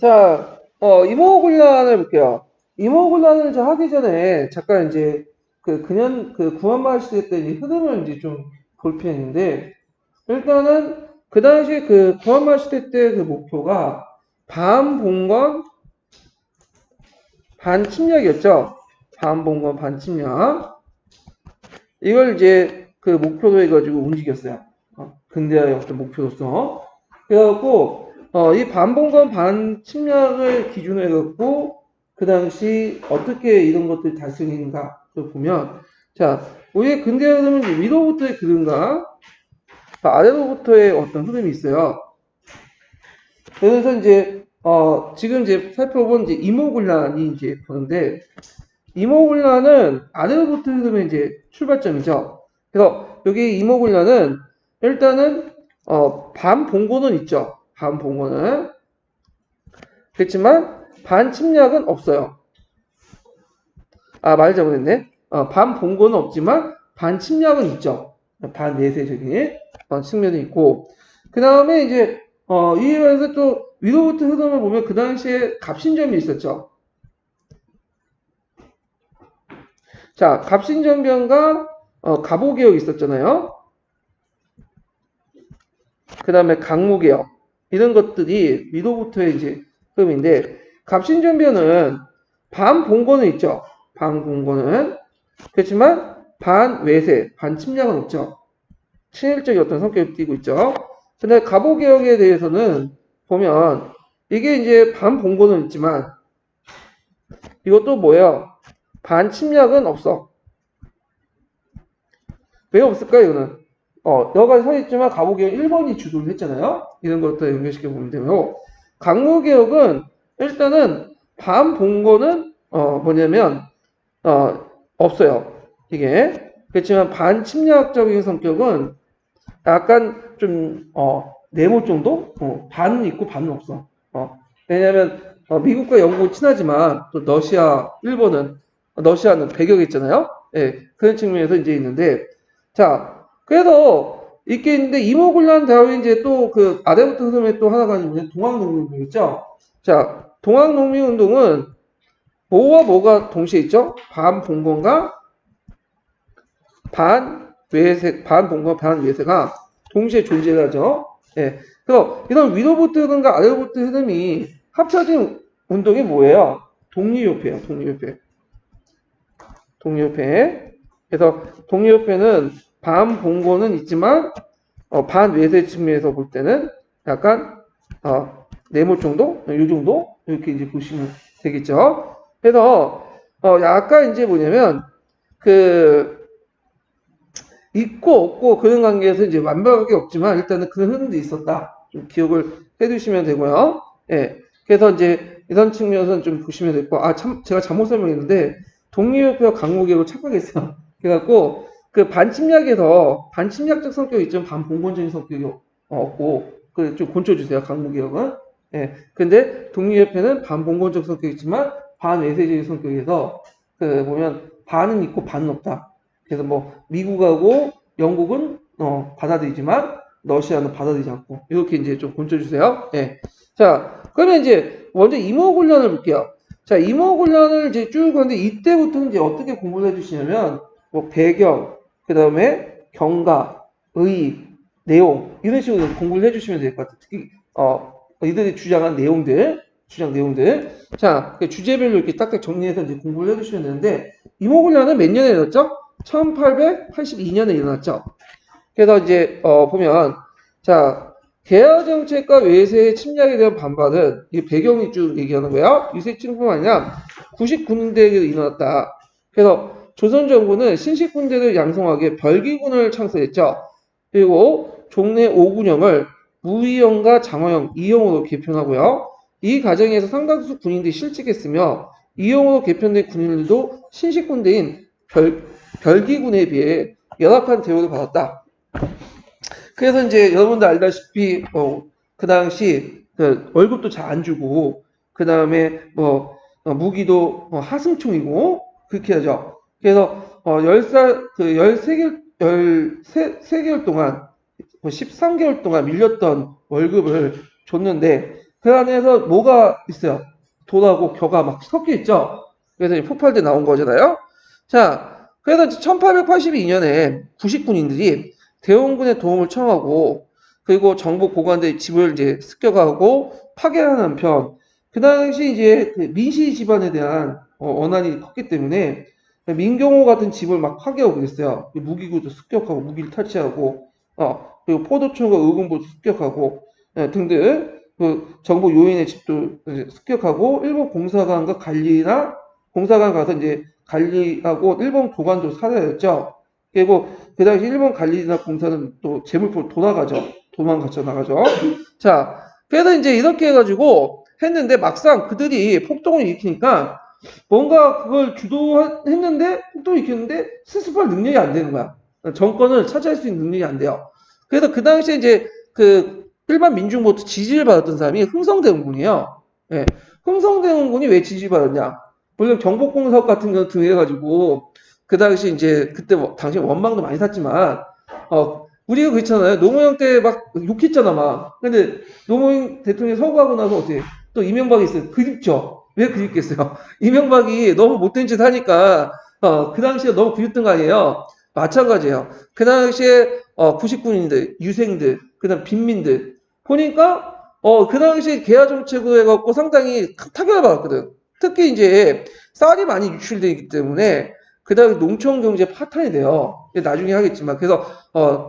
자, 이모군란을 볼게요. 이모군란을 이제 하기 전에 잠깐 이제 그 구한말 시대 때 이제 흐름을 이제 좀 볼 필요했는데, 일단은 그 당시 그 구한말 시대 때 그 목표가 반봉건 반침략이었죠. 반봉건 반침략. 이걸 이제 그 목표로 해가지고 움직였어요. 근대화의 어떤 목표로서. 그래갖고, 이 반봉건 반침략을 기준으로 해갖고, 그 당시 어떻게 이런 것들이 달성했는가를 보면, 자, 우리의 근대화 흐름은 이제 위로부터의 흐름과 아래로부터의 어떤 흐름이 있어요. 그래서 이제, 지금 이제 살펴본 이제 이모군란이 이제 보는데, 이모군란은 아래로부터 흐름의 이제 출발점이죠. 그래서 여기 이모군란은 일단은 반봉건은 있죠. 반봉건은. 그렇지만 반침략은 없어요. 말 잘못했네. 반봉건은 없지만 반침략은 있죠. 반내세적인 측면이 있고, 그 다음에 이제 이에서 또 위로부터 흐름을 보면 그 당시에 갑신점이 있었죠. 자, 갑신전변과 갑오개혁이 있었잖아요. 그 다음에 강무개혁 이런 것들이 위로부터의 이제 흐름인데, 갑신전변은 반봉건은 있죠. 반봉건은. 그렇지만 반외세, 반침략은 없죠. 친일적인 어떤 성격을 띠고 있죠. 근데 갑오개혁에 대해서는 보면 이게 이제 반봉건은 있지만 이것도 뭐예요? 반침략은 없어. 왜 없을까, 이거는? 여러 가지 서 있지만 갑오개혁 1번이 주도를 했잖아요. 이런 것도 연결시켜 보면 되고, 강무개혁은 일단은 반봉건은 뭐냐면 없어요. 이게. 그렇지만 반침략적인 성격은 약간 좀 네모 정도? 반은 있고 반은 없어. 왜냐하면 미국과 영국은 친하지만 또 러시아, 일본은 러시아는 배격이 있잖아요. 예, 그런 측면에서 이제 있는데, 자, 그래도 있게 있는데 이모군란 다음에 이제 또 그 아래부터 흐름에 또 하나가 있는 동학농민운동 있죠. 자, 동학농민운동은 뭐와 뭐가 동시에 있죠? 반봉건과 반봉건 반외세가 동시에 존재하죠. 예. 그래서 이런 위로부터 흐름과 아래로부터 흐름이 합쳐진 운동이 뭐예요? 독립협회예요. 독립협회. 독립협회. 그래서 독립협회는 반봉건은 있지만 반외세 측면에서 볼 때는 약간 네모 정도, 이 정도 이렇게 이제 보시면 되겠죠. 그래서 약간 이제 뭐냐면 그 있고 없고 그런 관계에서 이제 완벽하게 없지만 일단은 그런 흐름도 있었다. 좀 기억을 해두시면 되고요. 예. 그래서 이제 이런 측면에서는 좀 보시면 되고, 제가 잘못 설명했는데 독립협회와 강목개혁을 착각했어요. 그래갖고 그 반침략에서 반침략적 성격이 있지만 반봉건적인 성격이 없고, 그 좀 곤쳐주세요. 강목개혁은. 예. 근데 독립협회는 반봉건적 성격이 있지만 반외세적인 성격에서 그 보면 반은 있고 반은 없다. 그래서 뭐 미국하고 영국은 받아들이지만 러시아는 받아들이지 않고, 이렇게 이제 좀 곤쳐주세요. 예. 자, 그러면 이제 먼저 이모군란을 볼게요. 자, 이모군란을 이제 쭉 하는데 이때부터 이제 어떻게 공부를 해주시냐면 뭐 배경, 그 다음에 경과, 의, 내용 이런 식으로 공부를 해주시면 될 것 같아요. 특히 이들이 주장 내용들. 자, 그 주제별로 이렇게 딱딱 정리해서 이제 공부를 해주시면 되는데, 이모군란은 몇 년에 일어났죠? 1882년에 일어났죠. 그래서 이제 보면, 자, 개화 정책과 외세의 침략에 대한 반발은 이 배경이 쭉 얘기하는 거예요. 유색층뿐만 아니라 구식군대에도 일어났다. 그래서 조선 정부는 신식군대를 양성하게 별기군을 창설했죠. 그리고 종래 5군형을 무의형과 장화형 2형으로 개편하고요. 이 과정에서 상당수 군인들이 실직했으며 2형으로 개편된 군인들도 신식군대인 별기군에 비해 열악한 대우를 받았다. 그래서 이제 여러분들 알다시피 그 당시 그 월급도 잘 안 주고, 그 다음에 뭐 무기도 하승총이고 그렇게 하죠. 그래서 13개월 동안 13개월 동안 밀렸던 월급을 줬는데, 그 안에서 뭐가 있어요? 돌하고 겨가 막 섞여 있죠? 그래서 폭발돼 나온 거잖아요. 자, 그래서 1882년에 구식군인들이 대원군의 도움을 청하고 그리고 정부 고관들의 집을 이제 습격하고 파괴하는 한편 그 당시 이제 그 민씨 집안에 대한 원한이 컸기 때문에 민경호 같은 집을 막 파괴하고 그랬어요. 무기고도 습격하고 무기를 탈취하고 그리고 포도청과 의금부도 습격하고 등등 그 정부 요인의 집도 이제 습격하고 일본 공사관과 관리나 공사관 가서 이제 관리하고 일본 교관도 살해했죠. 그리고 그 당시 일본 관리나 공사는 또 재물포로 돌아가죠. 도망가죠, 나가죠. 자, 그래서 이제 이렇게 해가지고 했는데 막상 그들이 폭동을 일으키니까 뭔가 그걸 주도했는데 폭동을 일으켰는데 수습할 능력이 안 되는 거야. 정권을 차지할 수 있는 능력이 안 돼요. 그래서 그 당시에 이제 그 일반 민중부터 지지를 받았던 사람이 흥성대원군이에요. 예. 흥성대원군이 왜 지지를 받았냐? 물론 경복궁 사업 같은 거 등해가지고 그 당시 이제 그때 당시 원망도 많이 샀지만 우리가 그렇잖아요. 노무현 때 막 욕했잖아 막. 근데 노무현 대통령이 서거하고 나서 어떻게 또 이명박이 있어요. 그립죠. 왜 그립겠어요? 이명박이 너무 못된 짓 하니까 그 당시에 너무 그립던 거 아니에요. 마찬가지예요. 그 당시에 99인들, 유생들, 그다음 빈민들 보니까 그 당시에 계화 정책으로 해갖고 상당히 타격을 받았거든. 특히 이제 쌀이 많이 유출되기 때문에 그다음에 농촌 경제 파탄이 돼요. 나중에 하겠지만 그래서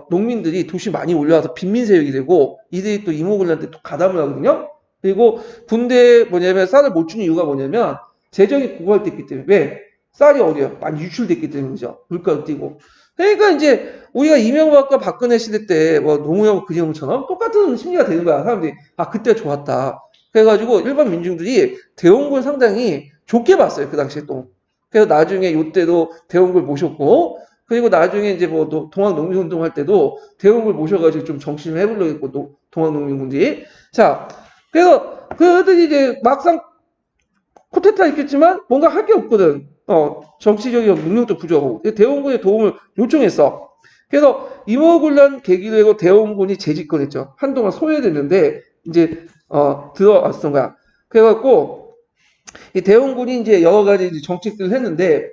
농민들이 도시 많이 올라와서 빈민세력이 되고 이들이 또 이모군한테 또 가담을 하거든요. 그리고 군대에 뭐냐면 쌀을 못 주는 이유가 뭐냐면 재정이 고갈됐기 때문에 왜 쌀이 어디요? 많이 유출됐기 때문이죠. 물가도 뛰고. 그러니까 이제 우리가 이명박과 박근혜 시대 때 뭐 노무현 그형처럼 똑같은 심리가 되는 거야. 사람들이 그때 좋았다. 그래가지고 일반 민중들이 대원군 상당히 좋게 봤어요. 그 당시에 또. 그래서 나중에 요때도 대원군을 모셨고 그리고 나중에 이제 뭐 동학농민운동 할 때도 대원군을 모셔가지고 좀 정신을 해보려고 했고 동학농민군들이. 자, 그래서 그들이 이제 막상 쿠데타 있겠지만 뭔가 할 게 없거든. 정치적인 능력도 부족하고 대원군의 도움을 요청했어. 그래서 임오군란 계기로 해고 대원군이 재집권했죠. 한동안 소외됐는데 이제 들어왔던 거야. 그래갖고 이 대원군이 이제 여러 가지 이제 정책들을 했는데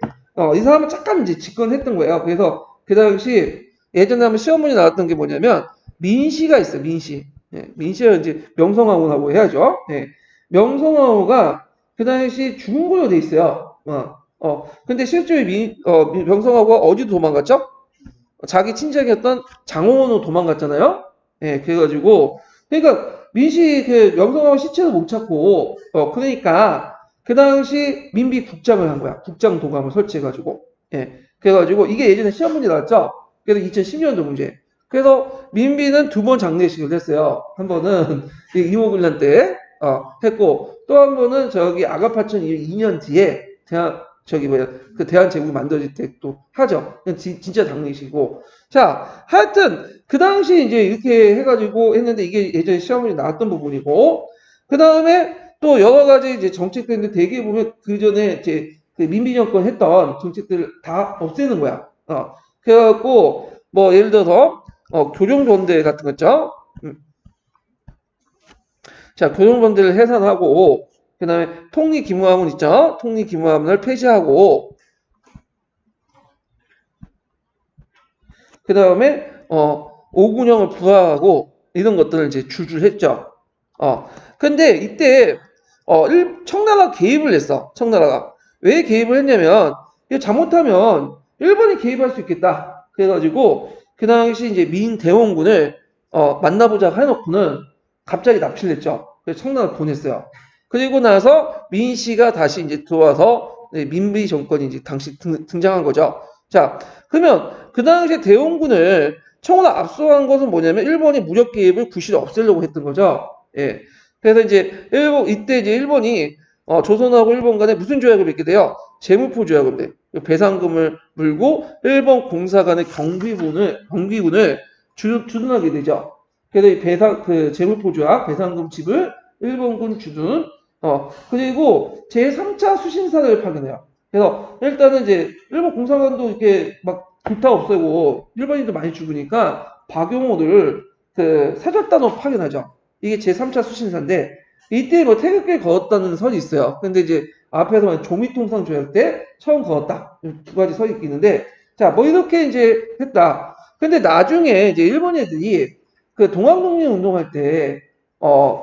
이 사람은 잠깐 이제 집권했던 거예요. 그래서 그 당시 예전에 한번 시험문이 나왔던 게 뭐냐면 민씨가 있어요. 민씨. 예, 민씨가 이제 명성황후라고 해야죠. 예, 명성황후가 그 당시 죽은 걸로 돼 있어요. 근데 실제로 명성황후가 어디로 도망갔죠? 자기 친척이었던 장홍원으로 도망갔잖아요. 예, 그래가지고 그러니까 민씨 그 명성황후 시체도 못 찾고 그러니까 그 당시 민비 국장을 한 거야. 국장 도감을 설치해가지고. 예, 그래가지고 이게 예전에 시험 문제 나왔죠. 그래서 2010년도 문제. 그래서 민비는 2번 장례식을 했어요. 한 번은 이모군란 때 했고 또 한 번은 저기 아가파천 2년 뒤에 그 대한제국이 만들어질 때 또 하죠. 진짜 장례식이고. 자, 하여튼 그 당시 이제 이렇게 해가지고 했는데 이게 예전에 시험문제 나왔던 부분이고 그 다음에 또 여러 가지 이제 정책들인데 대개 보면 그 전에 이제 그 민비 정권 했던 정책들을 다 없애는 거야. 그래갖고 뭐 예를 들어서 교정본대 같은 거 있죠. 자, 교정본대를 해산하고 그다음에 통리기무함은 있죠. 통리기무함을 폐지하고 그다음에 오군형을 부활하고 이런 것들을 이제 줄줄 했죠. 근데 이때 청나라가 개입을 했어. 청나라가. 왜 개입을 했냐면 이거 잘못하면 일본이 개입할 수 있겠다. 그래가지고 그 당시 이제 민대원군을 만나보자 해놓고는 갑자기 납치를 했죠. 그래서 청나라 보냈어요. 그리고 나서 민씨가 다시 이제 들어와서 민비 정권이 이제 당시 등장한 거죠. 자, 그러면 그 당시에 대원군을 청나라 압수한 것은 뭐냐면 일본이 무력 개입을 구시로 없애려고 했던 거죠. 예. 그래서 이제 이때 이제 일본이 조선하고 일본 간에 무슨 조약을 맺게 돼요? 재무포 조약을 맺. 배상금을 물고 일본 공사관의 경비군을 주둔하게 되죠. 그래서 이 재무포 조약, 배상금 지불, 일본군 주둔, 그리고 제3차 수신사를 파견해요. 그래서 일단은 이제 일본 공사관도 이렇게 막 불타 없애고 일본인도 많이 죽으니까 박용호를 그 사절단으로 파견하죠. 이게 제3차 수신사인데 이때 뭐 태극기를 그었다는 설이 있어요. 근데 이제 앞에서 조미통상 조약 때 처음 그었다. 두 가지 설이 있는데, 자, 뭐 이렇게 이제 했다. 근데 나중에 이제 일본 애들이 그 동학독립 운동할 때,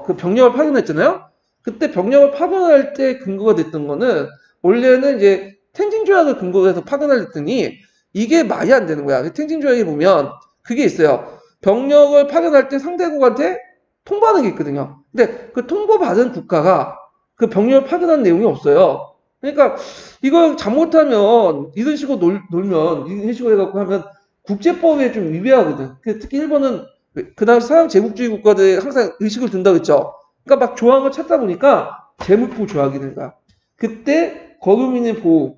그 병력을 파견했잖아요? 그때 병력을 파견할 때 근거가 됐던 거는, 원래는 이제 텐진 조약을 근거로 해서 파견을 했더니, 이게 말이 안 되는 거야. 텐진 조약에 보면, 그게 있어요. 병력을 파견할 때 상대국한테 통보하는 게 있거든요. 근데 그 통보받은 국가가 그 병력을 파견한 내용이 없어요. 그러니까 이걸 잘못하면 이런 식으로 놀면 이런 식으로 해갖고 하면 국제법에 좀 위배하거든. 특히 일본은 그 당시 서양 제국주의 국가들이 항상 의식을 둔다 그랬죠. 그러니까 막 조항을 찾다 보니까 제물포 조약이 된 거야. 그때 거주민의 보호,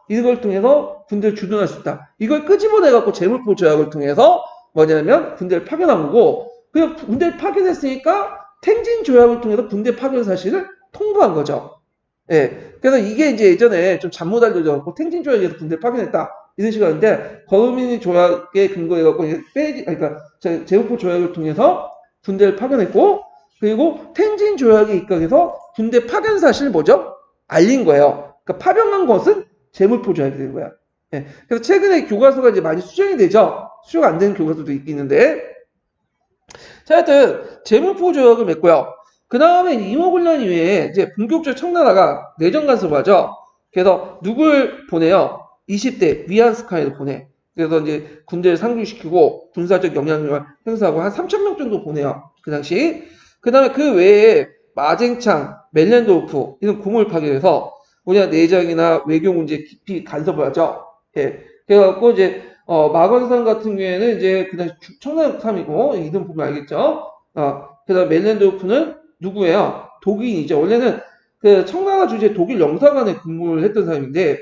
이걸 통해서 군대를 주둔할 수 있다. 이걸 끄집어내갖고 제물포 조약을 통해서 뭐냐면 군대를 파견한 거고, 그 군대를 파견했으니까 텐진 조약을 통해서 군대 파견 사실을 통보한 거죠. 예. 그래서 이게 이제 예전에 좀 잘못 알려져갖고 텐진 조약에서 군대 파견했다. 이런 식으로 하는데, 거주민 조약에 근거해갖고 그러니까 제국포 조약을 통해서 군대를 파견했고, 그리고 텐진 조약에 입각해서 군대 파견 사실을 뭐죠? 알린 거예요. 그러니까 파병한 것은 제물포 조약이 된 거야. 예. 그래서 최근에 교과서가 이제 많이 수정이 되죠. 수정 안 되는 교과서도 있는데, 자, 하여튼 제물포 조약을 맺고요. 그 다음에 임오군란 이후에 이제 본격적으로 청나라가 내정 간섭을 하죠. 그래서 누굴 보내요? 20대 위안스카이를 보내. 그래서 이제 군대를 상주시키고 군사적 영향력을 행사하고 한 3,000명 정도 보내요. 그 당시. 그 다음에 그 외에 마쟁창, 멜렌도르프 이런 공을 파견해서 우리나라 내정이나 외교 문제에 깊이 간섭을 하죠. 예. 그래갖고 이제 마건산 같은 경우에는 이제 그 당시 청나라3이고 이름 보면 알겠죠. 그다음 멜렌도르프는 누구예요? 독일이죠. 원래는 그 청나라 주재 독일 영사관에 근무를 했던 사람인데,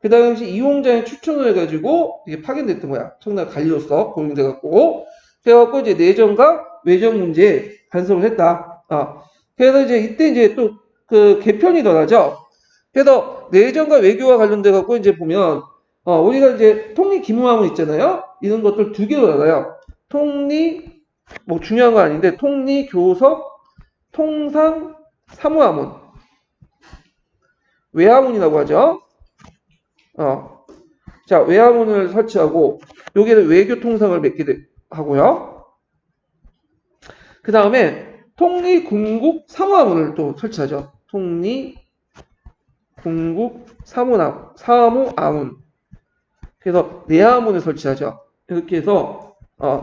그 당시 이홍장이 추천을 해가지고 이게 파견됐던 거야. 청나라 관리로서 고용돼갖고. 그래갖고 이제 내정과 외정 문제에 간섭을 했다. 그래서 이제 이때 이제 또 그 개편이 일어나죠. 그래서 내정과 외교와 관련돼갖고 이제 보면, 우리가 이제 통리 기무화문 있잖아요. 이런 것들 두 개로 나눠요. 통리, 뭐 중요한 건 아닌데, 통리 교섭, 통상, 사무화문. 외화문이라고 하죠. 자, 외화문을 설치하고, 여기에는 외교 통상을 맺게 하고요. 그 다음에, 통리 군국 사무화문을 또 설치하죠. 통리 군국 사무아문. 그래서 내화문을 설치하죠. 이렇게 해서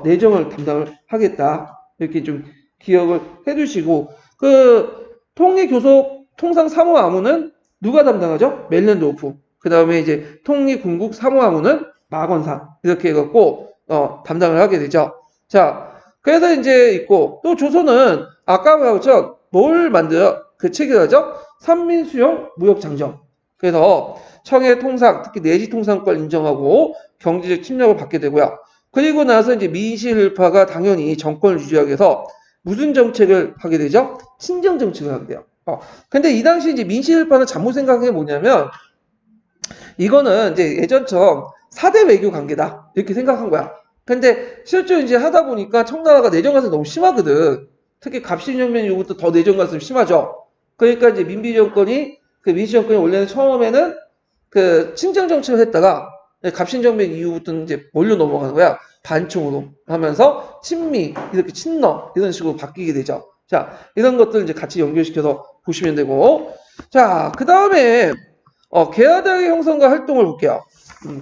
내정을 담당을 하겠다. 이렇게 좀 기억을 해두시고, 그 통리교섭 통상 사무아문은 누가 담당하죠? 멜렌도르프. 그 다음에 이제 통리군국 사무아문은 마건사. 이렇게 해갖고 담당을 하게 되죠. 자, 그래서 이제 있고, 또 조선은 아까 말했죠. 뭘 만들어? 그 체결하죠? 삼민수용 무역장정. 그래서 청해 통상, 특히 내지 통상권 인정하고 경제적 침략을 받게 되고요. 그리고 나서 이제 민실파가 당연히 정권을 유지하기 위해서 무슨 정책을 하게 되죠? 친정 정책을 하게 돼요. 근데 이 당시 이제 민실파는 잘못 생각한 게 뭐냐면, 이거는 이제 예전처럼 4대 외교 관계다. 이렇게 생각한 거야. 근데 실제로 이제 하다 보니까 청나라가 내정 간섭이 너무 심하거든. 특히 갑신정변 이후부터 더 내정 간섭이 심하죠. 그러니까 이제 민씨 정권이 원래는 처음에는 그 친정 정책을 했다가 갑신정변 이후부터 이제 뭘로 넘어가는 거야? 반총으로 하면서 친미, 이렇게 친러 이런 식으로 바뀌게 되죠. 자, 이런 것들 이제 같이 연결시켜서 보시면 되고, 자, 그 다음에 개화당의 형성과 활동을 볼게요.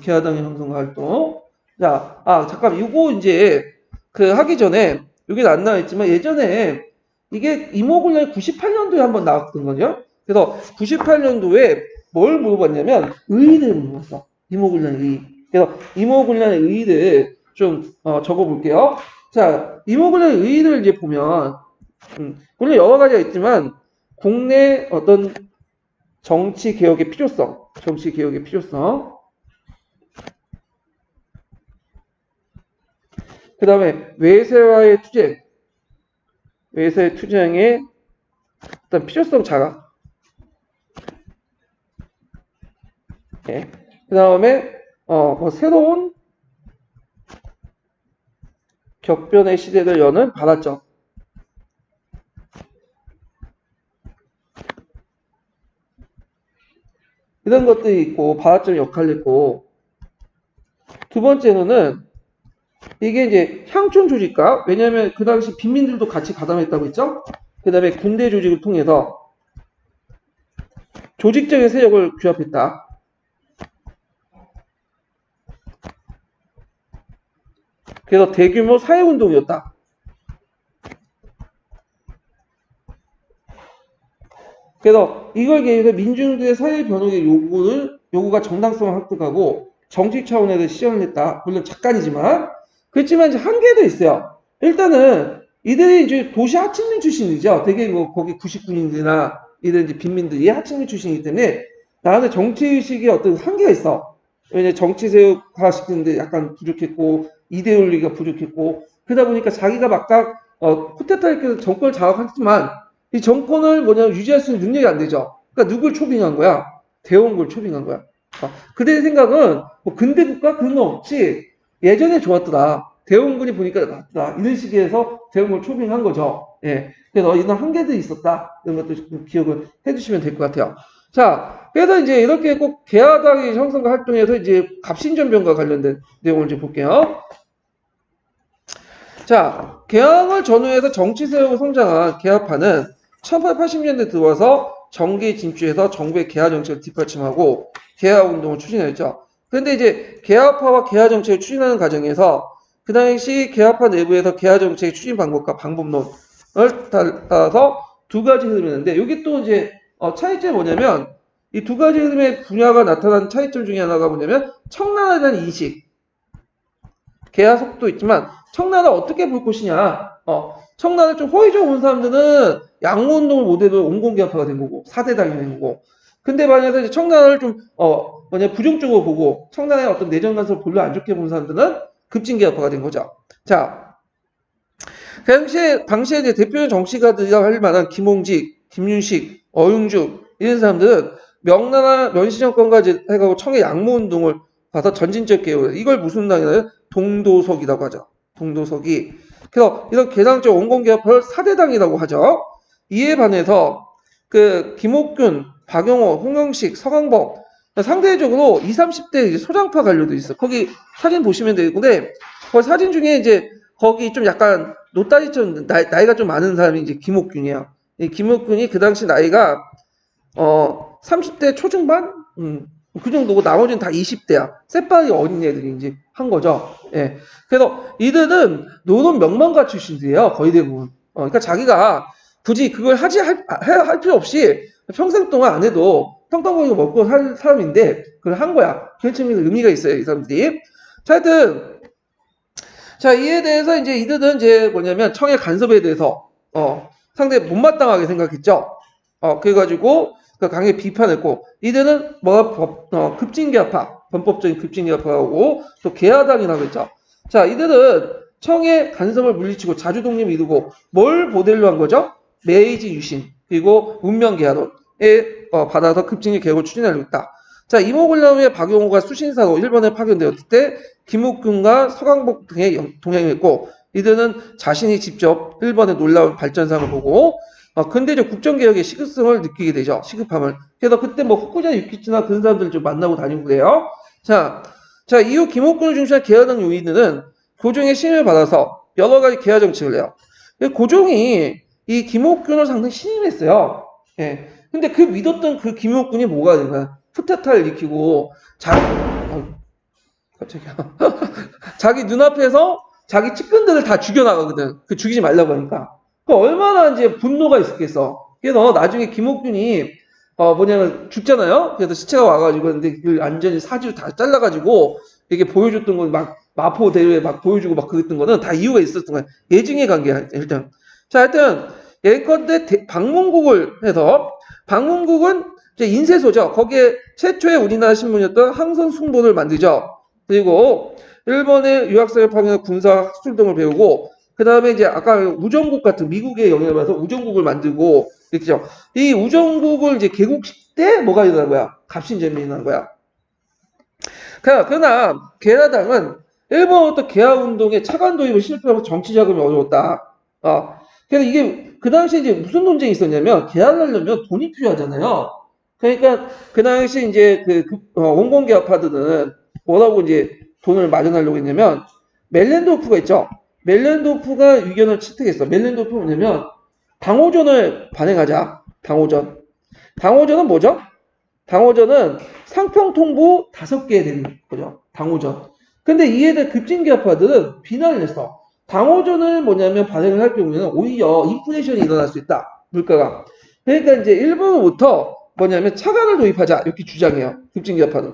개화당의 형성과 활동. 자, 잠깐, 이거 이제 그 하기 전에 여기는 안 나와 있지만 예전에 이게 임오군란이 98년도에 한번 나왔던 거죠. 그래서 98년도에 뭘 물어봤냐면 의의를 물어봤어. 임오군란의 의의. 그래서 임오군란의 의의를 좀 적어볼게요. 자, 임오군란의 의의를 이제 보면 물론 여러 가지가 있지만 국내 어떤 정치 개혁의 필요성, 그 다음에 외세와의 외세 투쟁의 어떤 필요성 자각. 네. 그 다음에 뭐 새로운 격변의 시대를 여는 발화점. 이런 것들이 있고, 발화점 역할을 했고, 두 번째로는 이게 이제 향촌 조직과, 왜냐하면 그 당시 빈민들도 같이 가담했다고 했죠? 그 다음에 군대 조직을 통해서 조직적인 세력을 규합했다. 그래서 대규모 사회운동이었다. 그래서 이걸 계기해서 민중들의 사회 변혁의 요구가 정당성을 획득하고 정치 차원에서 시연을 했다. 물론 잠깐이지만. 그렇지만 이제 한계도 있어요. 일단은 이들이 이제 도시 하층민 출신이죠. 되게 뭐 거기 99인들이나 이들 이제 빈민들이 하층민 출신이기 때문에 나한테 정치의식에 어떤 한계가 있어. 왜냐면 정치세력화 시키는데 약간 부족했고, 이데올로기가 부족했고, 그러다 보니까 자기가 막각, 쿠데타 이렇게 정권을 장악했지만, 이 정권을 유지할 수 있는 능력이 안 되죠. 그러니까 누굴 초빙한 거야? 대원군을 초빙한 거야. 그들의 생각은, 뭐 근대 국가 그런 거 없지. 예전에 좋았더라. 대원군이 보니까 낫더라. 이런 식에서 대원군을 초빙한 거죠. 예. 그래서 이런 한계들이 있었다. 이런 것도 좀 기억을 해주시면 될 것 같아요. 자, 그래서 이제 이렇게 꼭 개화당의 형성과 활동에서 이제 갑신전변과 관련된 내용을 좀 볼게요. 자, 개항을 전후해서 정치세력으로 성장한 개화파는 1880년대 들어와서 정계에 진출해서 정부의 개화 정책을 뒷받침하고 개화 운동을 추진했죠. 그런데 이제 개화파와 개화 정책을 추진하는 과정에서 그 당시 개화파 내부에서 개화 정책의 추진 방법과 방법론을 따라서 두 가지 흐름이 있는데, 여기 또 이제 차이점이 뭐냐면, 이 두 가지 흐름의 분야가 나타난 차이점 중에 하나가 뭐냐면 청란에 대한 인식, 개화 속도 있지만 청란을 어떻게 볼 것이냐. 청란을 좀 호의적으로 본 사람들은 양모운동을 모델로 온건개화파가 된 거고 4대당이 된 거고, 근데 만약에 이제 청란을 좀 부정적으로 보고 청란의 어떤 내정 간섭을 별로 안 좋게 본 사람들은 급진개화파가 된 거죠. 자, 그 당시에 이제 대표적인 정치가들이라고 할 만한 김홍직, 김윤식, 어융주 이런 사람들은 명나라 면시정권과 해가고 청의 양모운동을 봐서 전진적 개혁, 이걸 무슨 당이냐면 동도석이라고 하죠. 동도석이. 그래서 이런 개당적 온건개혁파를 4대당이라고 하죠. 이에 반해서 그 김옥균, 박용호, 홍영식, 서강범 상대적으로 20, 30대 소장파 관료도 있어. 거기 사진 보시면 되는데, 그 사진 중에 이제 거기 좀 약간 노따지처럼 나이가 좀 많은 사람이 이제 김옥균이에요. 이 김옥균이 그 당시 나이가 30대 초중반? 그 정도고 나머지는 다 20대야. 새빨리 어린 애들이 이제 한 거죠. 예. 그래서 이들은 노론 명망가 출신들이에요. 거의 대부분. 그러니까 자기가 굳이 그걸 할 필요 없이 평생 동안 안 해도 평탄공이고 먹고 살 사람인데 그걸 한 거야. 그런 측면에서 의미가 있어요, 이 사람들이. 자, 하여튼 자, 이에 대해서 이제 이들은 이제 뭐냐면 청의 간섭에 대해서 상당히 못마땅하게 생각했죠. 그래가지고 그 강하게 비판했고, 이들은 급진개화파, 범법적인 급진개화파하고 또 개화당이라고 했죠. 자, 이들은 청의 간섭을 물리치고 자주독립을 이루고 뭘 모델로 한 거죠? 메이지 유신 그리고 문명개화론에 받아서 급진개 개혁을 추진하려고 했다. 자, 이모군람의 박용호가 수신사로 일본에 파견되었을 때 김옥균과 서강복 등의 동행했고, 이들은 자신이 직접 일본의 놀라운 발전상을 보고 근대적 국정개혁의 시급성을 느끼게 되죠. 시급함을. 그래서 그때 뭐 후쿠자 유키치나 그런 사람들 좀 만나고 다니고 그래요. 자, 이후 김옥균을 중심한 개화당 요인들은 고종의 신임을 받아서 여러 가지 개화 정책을 해요. 고종이 이 김옥균을 상당히 신임했어요. 예. 근데 그 믿었던 그 김옥균이 뭐가 된 거야? 쿠데타를 일으키고 자기 눈앞에서 자기 측근들을 다 죽여나가거든. 그 죽이지 말라고 하니까. 그 얼마나 이제 분노가 있었겠어. 그래서 나중에 김옥균이 뭐냐면 죽잖아요. 그래서 시체가 와가지고 근데 그 완전히 사지로 다 잘라가지고 이게 보여줬던 건 막 마포 대회에 막 보여주고 막 그랬던 거는 다 이유가 있었던 거야. 예증의 관계야 일단. 자, 하여튼 예컨대 방문국을 해서, 방문국은 이제 인쇄소죠. 거기에 최초의 우리나라 신문이었던 항선숭본을 만들죠. 그리고 일본의 유학생을 파견해서 군사 학술 등을 배우고, 그 다음에 이제 아까 우정국 같은 미국의 영향을 받아서 우정국을 만들고 이렇게죠. 이 우정국을 이제 개국식 때 뭐가 일어난 거야? 갑신전변이 일어난 거야. 그러나 개화당은 일본부터 개화운동의 차관 도입을 실패하고 정치 자금이 어려웠다. 그래서 이게 그 당시에 이제 무슨 논쟁이 있었냐면, 개화를 하려면 돈이 필요하잖아요. 그러니까 그 당시 이제 원공기 아파트는 뭐라고 이제 돈을 마련하려고 했냐면 멜렌도프가 있죠. 멜렌도프가 의견을 채택했어. 멜렌도프가 뭐냐면 당호전을 발행하자. 당호전. 당호전은 뭐죠? 당호전은 상평통보 5개 되는 거죠. 당호전. 근데 이에 대해 급진기업화들은 비난을 했어. 당호전을 뭐냐면 발행을 할 경우에는 오히려 인플레이션이 일어날 수 있다. 물가가. 그러니까 이제 일본으로부터 뭐냐면 차관을 도입하자. 이렇게 주장해요. 급진기업화는.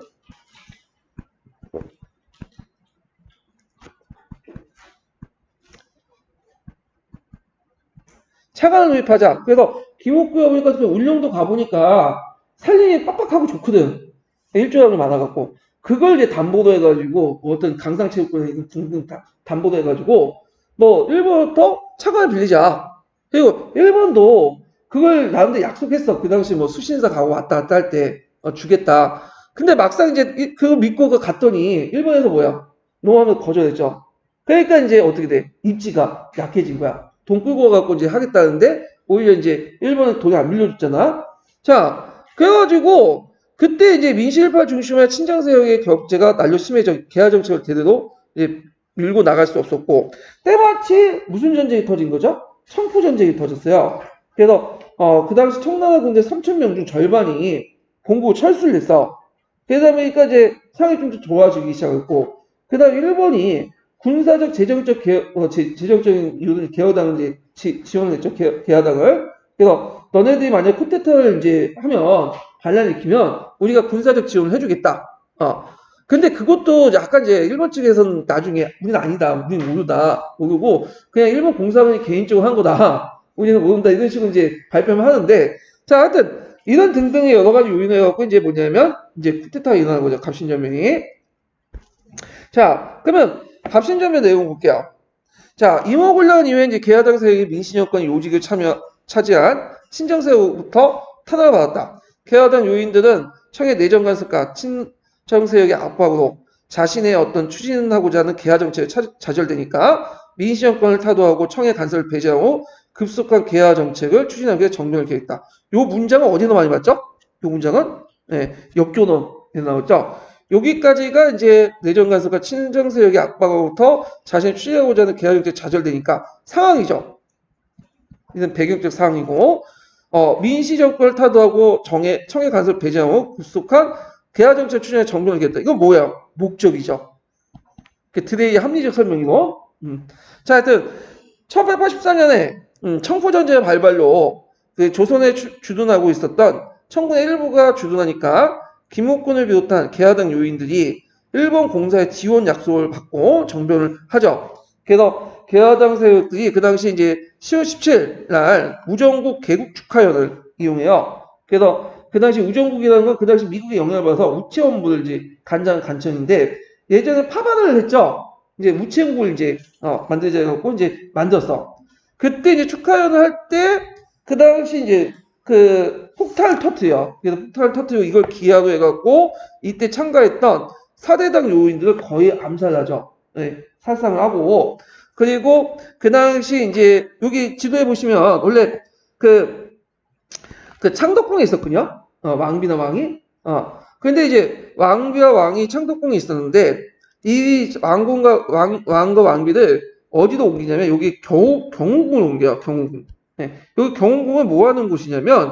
차관을 도입하자. 그래서 김옥구역 같은 울릉도 가보니까 살림이 빡빡하고 좋거든. 일조량이 많아갖고. 그걸 이제 담보로 해가지고, 어떤 강상체육관에 등등 담보로 해가지고, 뭐, 일본부터 차관을 빌리자. 그리고 일본도 그걸 나름대로 약속했어. 그 당시 뭐 수신사 가고 왔다 갔다 할 때, 주겠다. 근데 막상 이제 그거 믿고 갔더니, 일본에서 뭐야? 노하면 거절했죠. 그러니까 이제 어떻게 돼? 입지가 약해진 거야. 돈 끌고 와갖고 이제 하겠다는데, 오히려 이제 일본은 돈이 안 빌려줬잖아. 자, 그래가지고, 그때 이제 민실파 중심의 친정세력의 격제가 난로 심해져 개화 정책을 제대로 이제 밀고 나갈 수 없었고 때마치 무슨 전쟁이 터진 거죠? 청포 전쟁이 터졌어요. 그래서 그 당시 청나라 군대 3,000명 중 절반이 공고 철수를 했어. 그러다 보니까 이제 상황이 좀 좋아지기 시작했고 그다음 일본이 군사적 재정적인 이유는 개화당을 지원을 했죠. 개화당을. 그래서 너네들이 만약 쿠데타를 이제 하면 반란을 일으키면 우리가 군사적 지원을 해주겠다. 근데 그것도 약간 이제 일본 측에서는 나중에 우리는 아니다. 우리는 모르고 그냥 일본 공사관이 개인적으로 한 거다. 우리는 모른다. 이런 식으로 이제 발표를 하는데 자, 하여튼 이런 등등의 여러 가지 요인을 해갖고 이제 뭐냐면 이제 쿠데타가 일어나는 거죠. 갑신전면이. 자, 그러면 갑신전면 내용 볼게요. 자, 임오군란 이후에 이제 개화당 세력이 민신여권 요직을 차지한 친정세력부터 탄압을 받았다. 개화당 요인들은 청의 내정 간섭과 친정세력의 압박으로 자신의 어떤 추진하고자 하는 개화 정책을 좌절되니까 민신여권을 타도하고 청의 간섭을 배제하고 급속한 개화 정책을 추진하기 위해 정변을 기획했다. 요 문장은 어디서 많이 봤죠? 요 문장은 역교론에 나왔죠. 여기까지가 이제 내정 간섭과 친정 세력의 압박으로부터 자신이 추진하고자 하는 개화 정책이 좌절되니까 상황이죠. 이건 배경적 상황이고 민시 정권을 타도하고 청의 간섭을 배제하고 급속한 개화 정책 추진에 정변을 기했다. 이건 뭐야? 목적이죠. 드레이의 합리적 설명이고. 자, 하여튼 1884년에 청포전쟁의 발발로 조선에 주둔하고 있었던 청군의 일부가 주둔하니까 김옥군을 비롯한 개화당 요인들이 일본 공사의 지원 약속을 받고 정변을 하죠. 그래서 개화당 세력들이 그 당시 이제 10월 17일 날 우정국 개국 축하연을 이용해요. 그래서 그 당시 우정국이라는 건 그 당시 미국의 영향을 받아서 우체원부를 이제 간청인데 예전에 파반을 했죠. 이제 우체국을 이제 만들자 해갖고 이제 만들었어. 그때 이제 축하연을 할 때 그 당시 이제 폭탄을 터트려. 그래서 폭탄을 터트리고 이걸 기하로 해갖고 이때 참가했던 사대당 요인들을 거의 암살하죠. 살상을 하고 그리고 그 당시 이제 여기 지도에 보시면 원래 그 창덕궁에 있었군요. 왕비나 왕이. 근데 이제 왕비와 왕이 창덕궁에 있었는데 이 왕과 왕비를 어디로 옮기냐면 여기 경호궁을 옮겨요. 경호궁. 여기 경호궁은 뭐 하는 곳이냐면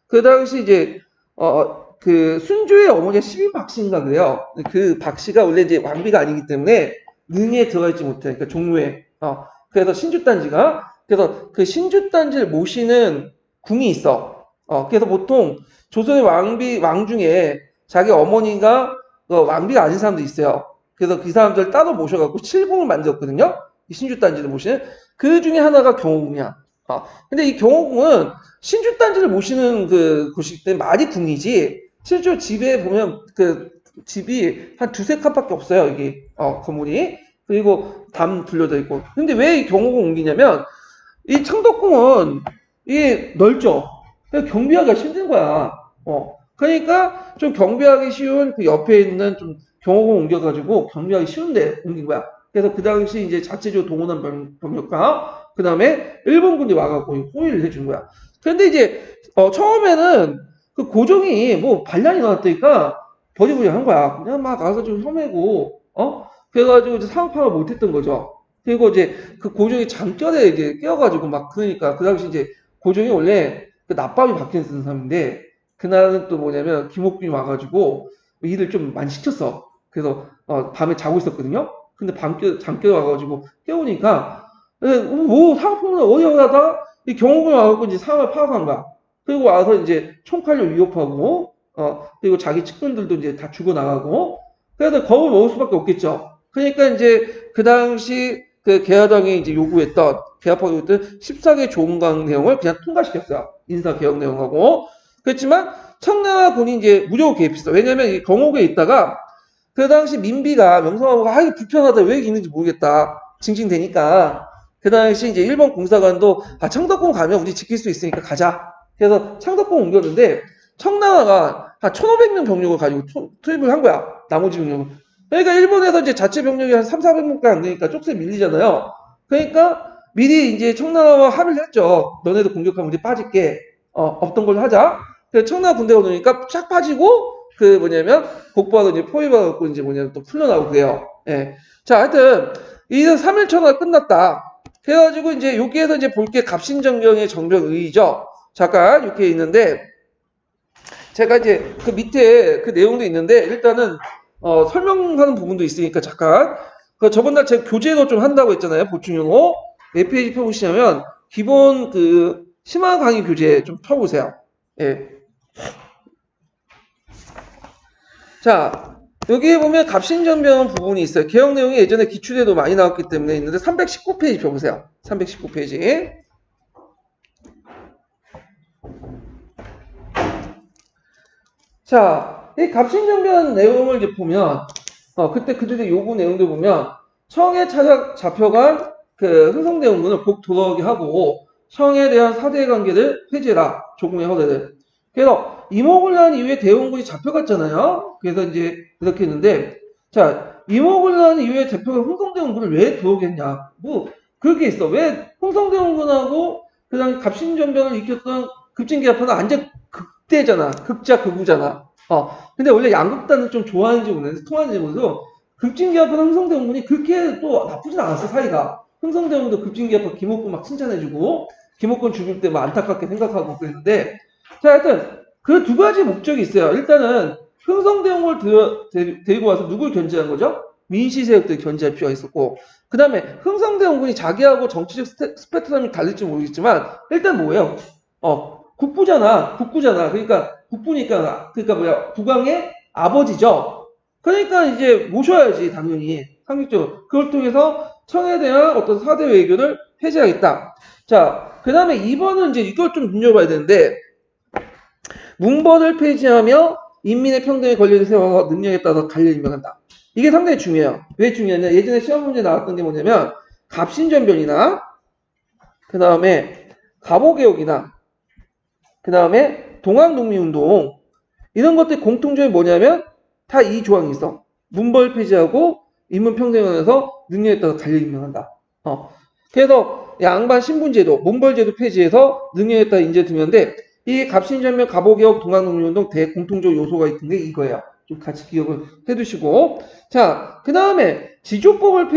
그 당시 이제 그 순조의 어머니가 12박씨인가 그래요. 그 박씨가 원래 이제 왕비가 아니기 때문에 능에 들어가 있지 못해. 그러니까 종로에. 그래서 그래서 그 신주단지를 모시는 궁이 있어. 그래서 보통 조선의 왕 중에 자기 어머니가 왕비가 아닌 사람도 있어요. 그래서 그 사람들 따로 모셔갖고 칠궁을 만들었거든요. 이 신주단지를 모시는. 그 중에 하나가 경호궁이야. 근데 이 경호궁은 신주단지를 모시는 곳이기 때문에 말이 궁이지, 실제로 집에 보면 집이 한 두세 칸밖에 없어요. 여기, 건물이. 그리고 담 둘러져 있고. 근데 왜 이 경호궁 옮기냐면, 이 창덕궁은 이게 넓죠. 경비하기가 힘든 거야. 그러니까 좀 경비하기 쉬운 그 옆에 있는 좀 경호궁 옮겨가지고 경비하기 쉬운데 옮긴 거야. 그래서 그 당시 이제 자체적으로 동원한 병력과 그 다음에 일본군이 와갖고 호위를 해준 거야. 근데 이제 처음에는 그 고종이 뭐 반란이 나왔다니까 버리버리한 거야. 그냥 막 가서 좀 혐해고, 그래가지고 이제 사업 파악을 못했던 거죠. 그리고 이제 그 고종이 잠결에 이제 깨어가지고 막 그러니까 그 당시 이제 고종이 원래 그 낮밤이 박힌 쓰는 사람인데 그날은 또 뭐냐면 김옥균이 와가지고 일을 좀 많이 시켰어. 그래서 밤에 자고 있었거든요. 근데 잠결에 와가지고 깨우니까 뭐 사업을 어디 하다가 이 경호군 와가지고 이제 상황을 파악한 거야. 그리고 와서 이제 총칼로 위협하고 그리고 자기 측근들도 이제 다 죽어나가고 그래서 겁을 먹을 수밖에 없겠죠. 그러니까 이제 그 당시 그 개화당이 이제 요구했던 개합하고 있던 14개 조문강 내용을 그냥 통과시켰어요. 인사 개혁 내용하고. 그렇지만 청나라군이 이제 무조건 개입했어. 왜냐면 이 경옥에 있다가 그 당시 민비가 명성황후가 이거 불편하다 왜 있는지 모르겠다. 징징대니까 그 당시 이제 일본 공사관도 청덕궁 가면 우리 지킬 수 있으니까 가자. 그래서 창덕궁 옮겼는데 청나라가 한 1,500명 병력을 가지고 투입을 한 거야. 나머지 병력을. 그러니까 일본에서 이제 자체 병력이 한 3,400명밖에 안 되니까 쪽수에 밀리잖아요. 그러니까 미리 이제 청나라와 합의를 했죠. 너네도 공격하면 우리 빠질게. 없던 걸로 하자. 그래서 청나라 군대가 오니까 쫙 빠지고 그 뭐냐면 복부하고 이제 포위받고 이제 뭐냐면 또 풀려나오고 그래요. 예. 자, 하여튼 이는 3일 천하가 끝났다. 그래가지고 이제 여기에서 이제 볼 게 갑신정경의 정병의의죠. 잠깐 이렇게 있는데 제가 이제 그 밑에 그 내용도 있는데 일단은 설명하는 부분도 있으니까 잠깐 그 저번날 제가 교재도 좀 한다고 했잖아요. 보충용어 몇 페이지 펴보시냐면 기본 그 심화 강의 교재 좀 펴보세요. 예. 자, 여기에 보면 갑신전병 부분이 있어요. 개혁 내용이 예전에 기출에도 많이 나왔기 때문에 있는데 319페이지 펴보세요. 319페이지. 자, 이 갑신전병 내용을 이제 보면 그때 그들의 요구 내용들 보면 청에 잡혀간 그 흥성대원군을 꼭 돌아오게 하고 청에 대한 사대 관계를 폐지해라. 조공의 허례를. 그래서 이모군란 이후에 대원군이 잡혀갔잖아요. 그래서 이제 그렇게 했는데 자 이모군란 이후에 잡혀간 흥성대원군을 왜 들어오게 했냐. 뭐 그렇게 있어. 왜 흥성대원군하고 그 다음에 갑신전병을 일으켰던 급진개합하는 완전 극대잖아. 극자 극우잖아. 근데 원래 양극단은 좀 좋아하는지 모르겠는데 통하는지 모르겠어. 급진개합하는 흥성대원군이 그렇게 또 나쁘진 않았어 사이가. 흥성대원군도 급진개합하고 김옥군 막 칭찬해주고 김옥군 죽을 때 막 안타깝게 생각하고 그랬는데 자 하여튼 그 두 가지 목적이 있어요. 일단은 흥성대원군을 데리고 와서 누굴 견제한 거죠? 민시세력들 견제할 필요가 있었고 그 다음에 흥성대원군이 자기하고 정치적 스펙트럼이 다를지 모르겠지만 일단 뭐예요? 국부잖아. 국부잖아. 그러니까 국부니까 뭐야 국왕의 아버지죠. 그러니까 이제 모셔야지 당연히 상식적으로 그걸 통해서 청에 대한 어떤 사대 외교를 폐지하겠다. 자, 그 다음에 2번은 이제 이걸 좀 눈여봐야 되는데 문벌을 폐지하며 인민의 평등의 권리를 세워서 능력에 따라서 관리를 임명한다. 이게 상당히 중요해요. 왜 중요하냐? 예전에 시험 문제 나왔던 게 뭐냐면 갑신전변이나 그 다음에 갑오개혁이나 그 다음에 동학농민운동 이런 것들 공통점이 뭐냐면 다 이 조항이 있어. 문벌 폐지하고 인문평등에서 능력에 따라서 관리를 임명한다. 그래서 양반 신분제도, 문벌제도 폐지해서 능력에 따라 인재 두는데 이 갑신전면 갑오개혁 동학농민운동 대공통적 요소가 있는 게 이거예요. 좀 같이 기억을 해두시고 자, 그 다음에 지조법을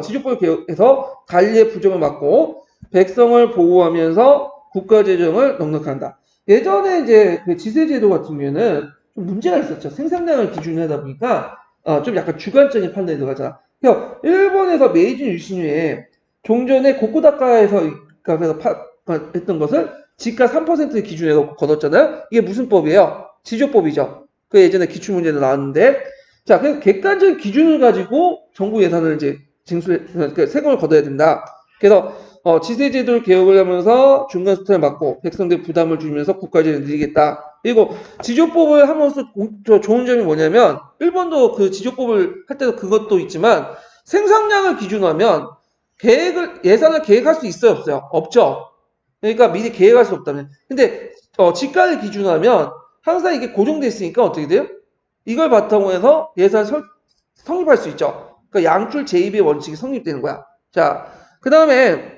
지조법을 개혁해서 관리의 부정을 막고 백성을 보호하면서 국가재정을 넉넉한다. 예전에 이제 그 지세제도 같은 경우에는 좀 문제가 있었죠. 생산량을 기준으로 하다 보니까 좀 약간 주관적인 판단이 들어가잖아. 그래서 일본에서 메이지 유신후에 종전에 고쿠다카에서 그래서 했던 것을 지가 3%의 기준으로 걷었잖아요. 이게 무슨 법이에요? 지조법이죠. 그 예전에 기출문제도 나왔는데 자, 그래서 객관적인 기준을 가지고 정부 예산을 이제 세금을 걷어야 된다. 그래서 지세제도를 개혁을 하면서 중간 수탄을 막고 백성들 부담을 줄이면서 국가재정을 늘리겠다. 그리고 지조법을 함으로써 좋은 점이 뭐냐면 일본도 그 지조법을 할 때도 그것도 있지만 생산량을 기준으로 하면 예산을 계획할 수 있어요 없어요? 없죠. 그러니까 미리 계획할 수 없다면. 근데 지가를 기준으로 하면 항상 이게 고정돼 있으니까 어떻게 돼요? 이걸 바탕으로 해서 예산을 성립할 수 있죠. 그러니까 양출 재입의 원칙이 성립되는 거야. 자, 그 다음에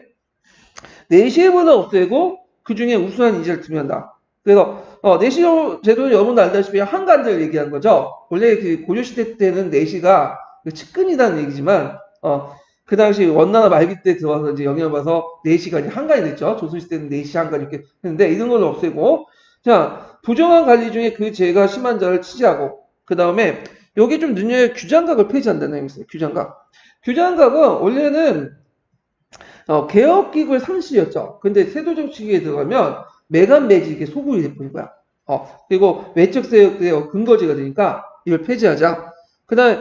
내시해보다 없애고 그 중에 우수한 인재를 투명한다. 그래서 내시 제도는 여러분도 알다시피 한관들 얘기한 거죠. 원래 그 고려시대 때는 내시가 그 측근이라는 얘기지만 그 당시 원나라 말기 때 들어와서 이제 영향을 받아서 내시가 이제 한관이 됐죠. 조선시대는 내시 한관 이렇게 했는데 이런 걸 없애고 자 부정한 관리 중에 그 죄가 심한 자를 치지하고 그 다음에 여기 좀 눈여겨 규장각을 폐지한다는 얘기입니다. 규장각. 규장각은 원래는 개혁기구의 상실이었죠. 근데 세도정치기에 들어가면 매간매직의 소굴이 돼버린 거야. 그리고 외적 세력의 근거지가 되니까 이걸 폐지하자. 그 다음에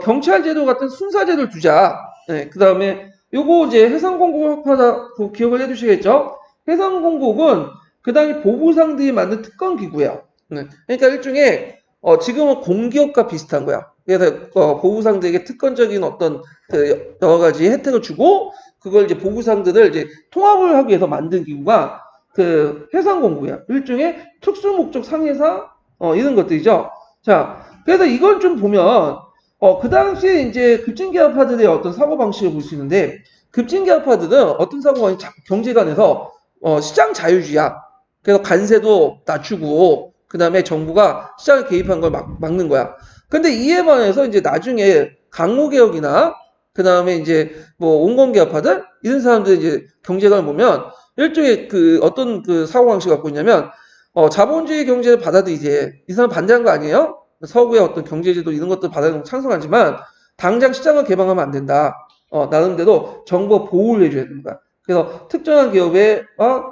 경찰제도 같은 순사제도를 두자. 네, 그 다음에 요거 이제 해상공곡 하다 기억을 해두시겠죠? 해상공곡은 그 당시 보부상들이 만든 특권기구예요. 네, 그러니까 일종의 지금은 공기업과 비슷한 거야. 그래서 보부상들에게 특권적인 어떤 그 여러 가지 혜택을 주고 그걸 이제 보부상들을 이제 통합을 하기 위해서 만든 기구가 그 해상공구야. 일종의 특수목적 상해사 이런 것들이죠. 자, 그래서 이건 좀 보면 그 당시에 이제 급진개혁파들의 어떤 사고방식을 볼 수 있는데 급진개혁파들은 어떤 사고방식 경제관에서 시장 자유주의야. 그래서 관세도 낮추고 그 다음에 정부가 시장에 개입한 걸 막는 거야. 근데 이에 반해서 이제 나중에 강로개혁이나 그 다음에 이제 뭐 온건개혁파들 이런 사람들 이제 경제관을 보면 일종의 그 어떤 그 사고방식을 갖고 있냐면 자본주의 경제를 받아들이지 이 사람 반대한 거 아니에요? 서구의 어떤 경제제도 이런 것들 받아들이는 찬성하지만 당장 시장을 개방하면 안 된다. 나름대로 정부가 보호를 해줘야 되는 거야. 그래서 특정한 기업에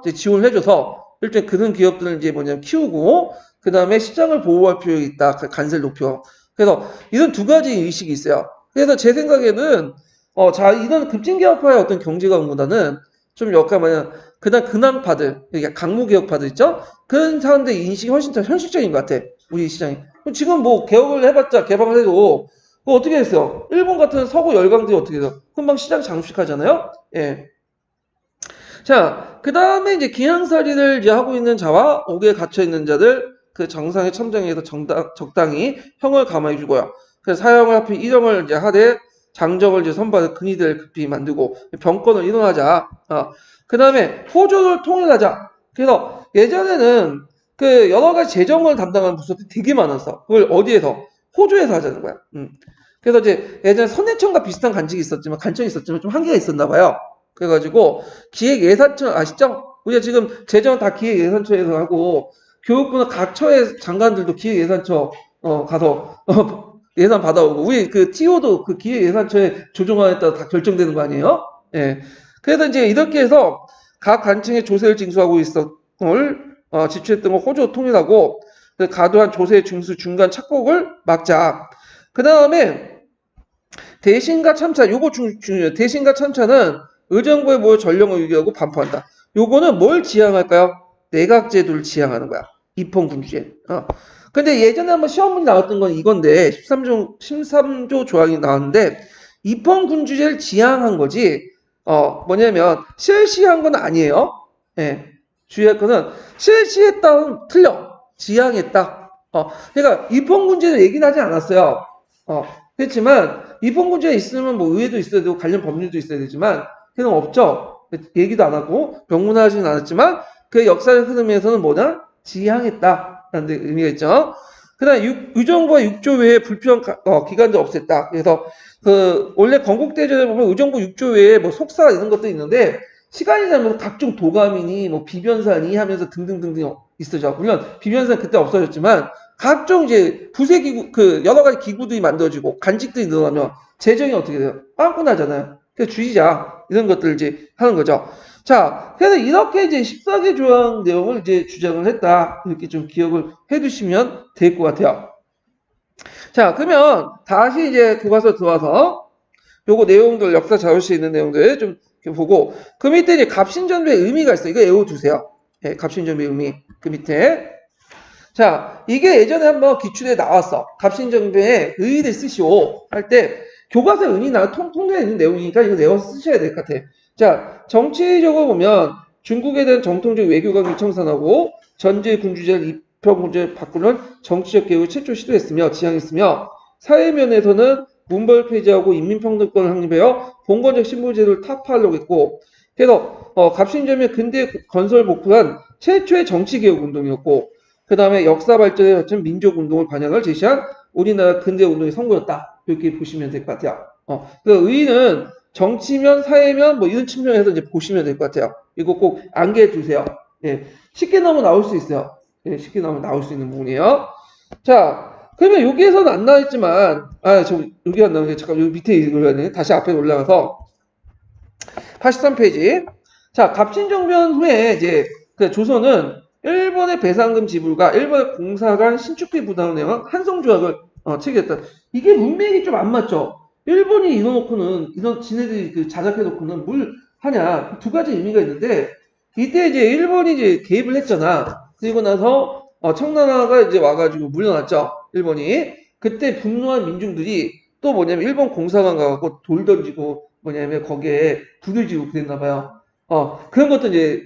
이제 지원을 해줘서 일종의 그런 기업들을 이제 뭐냐면 키우고 그 다음에 시장을 보호할 필요가 있다. 관세를 높여. 그래서 이런 두 가지 의식이 있어요. 그래서 제 생각에는 이런 급진개혁파의 어떤 경제관보다는 좀 약간 뭐냐 그다음 근황파들, 그러니까 강무개혁파들 있죠? 그런 사람들의 인식이 훨씬 더 현실적인 것 같아. 우리 시장이. 지금 뭐 개혁을 해봤자 개방을 해도 그거 어떻게 했어요? 일본 같은 서구 열강들이 어떻게 해서 금방 시장 장식하잖아요. 예. 자, 그 다음에 이제 기양살이를 이제 하고 있는 자와 옥에 갇혀 있는 자들 그 정상에 참정해서 적당히 형을 감화해 주고요. 그래서 사형을 하필 1형을 이제 하되 장정을 이제 선발해 근위대를 급히 만들고 병권을 인원하자. 그 다음에 호조를 통일하자. 그래서 예전에는 그 여러 가지 재정을 담당하는 부서들이 되게 많았어. 그걸 어디에서? 호조에서 하자는 거야. 그래서 이제 예전에 선해청과 비슷한 간직이 있었지만 간청이 있었지만 좀 한계가 있었나 봐요. 그래가지고 기획예산처 아시죠? 우리가 지금 재정 다 기획예산처에서 하고 교육부나 각 처의 장관들도 기획예산처 가서 예산 받아오고 우리 그 TO도 그 기획예산처에 조정안에 따라 다 결정되는 거 아니에요? 예. 그래서 이제 이렇게 해서 각 관청에 조세를 징수하고 있었을 지출했던 걸 호조 통일하고 과도한 조세 징수 중간 착복을 막자. 그 다음에 대신과 참차 요거 중요해요. 대신과 참차는 의정부에 모여 전령을 유기하고 반포한다. 요거는 뭘 지향할까요? 내각제도를 지향하는 거야. 입헌군주제. 근데 예전에 한번 시험문이 나왔던 건 이건데 13조 조항이 나왔는데 입헌군주제를 지향한 거지 뭐냐면 실시한 건 아니에요. 예. 주의할 거는 실시했다는 틀려. 지향했다. 그러니까 입헌군주제를 얘기는 하지 않았어요. 그렇지만 입헌군주제가 있으면 뭐 의회도 있어야 되고 관련 법률도 있어야 되지만 그건 없죠. 얘기도 안 하고 명문화하지는 않았지만 그 역사적 흐름에서는 뭐냐? 지향했다라는 의미가 있죠. 그 다음에 의정부와 6조 외에 불필요한 기관도 없앴다. 그래서 그 원래 건국대전에 보면 의정부 6조 외에 뭐 속사 이런 것도 있는데 시간이 지나면서 각종 도감이니 뭐 비변사니 하면서 등등등등 있어져. 물론 비변사는 그때 없어졌지만 각종 이제 부세기구 그 여러 가지 기구들이 만들어지고 간직들이 늘어나면 재정이 어떻게 돼요? 빵꾸 나잖아요. 그래서 주의자 이런 것들을 이제 하는 거죠. 자, 그래서 이렇게 이제 14개 조항 내용을 이제 주장을 했다. 이렇게 좀 기억을 해 두시면 될 것 같아요. 자, 그러면 다시 이제 교과서 들어와서 요거 내용들, 역사 자료실에 있는 내용들 좀 보고, 그 밑에 이제 갑신전배의 의미가 있어요. 이거 외워두세요. 네, 갑신전배의 의미. 그 밑에. 자, 이게 예전에 한번 기출에 나왔어. 갑신전배의 의의를 쓰시오. 할 때, 교과서에 의미 통계에 있는 내용이니까 이거 외워서 쓰셔야 될 것 같아. 자, 정치적으로 보면 중국에 대한 정통적 외교관계 청산하고 전제 군주제를 입헌군주제를 바꾸는 정치적 개혁을 최초 시도했으며 지향했으며 사회면에서는 문벌 폐지하고 인민평등권을 확립하여 봉건적 신분제도를 타파하려고 했고 그래서 갑신전의 근대 건설 목표한 최초의 정치개혁 운동이었고, 그 다음에 역사 발전에 거친 민족운동을 반영을 제시한 우리나라 근대운동의 선구였다. 이렇게 보시면 될 것 같아요. 그 의의는 정치면, 사회면, 뭐 이런 측면에서 이제 보시면 될 것 같아요. 이거 꼭 암기해 두세요. 예, 쉽게 나오면 나올 수 있어요. 예, 쉽게 나오면 나올 수 있는 부분이에요. 자, 그러면 여기에서는 안 나와있지만, 여기 안 나오는데, 잠깐, 여기 밑에 읽어야 되네. 다시 앞에 올라가서, 83페이지. 자, 갑신정변 후에 이제, 그 조선은 일본의 배상금 지불과 일본의 공사 간 신축비 부담을 내용한 한성조약을 체결했다. 이게 문맥이 좀 안 맞죠? 일본이 이뤄놓고는, 지네들이 그 자작해놓고는 뭘 하냐. 두 가지 의미가 있는데, 이때 이제 일본이 이제 개입을 했잖아. 그리고 나서, 청나라가 이제 와가지고 물러났죠. 일본이. 그때 분노한 민중들이 또 뭐냐면 일본 공사관 가갖고 돌 던지고 뭐냐면 거기에 불을 지고 그랬나봐요. 그런 것도 이제,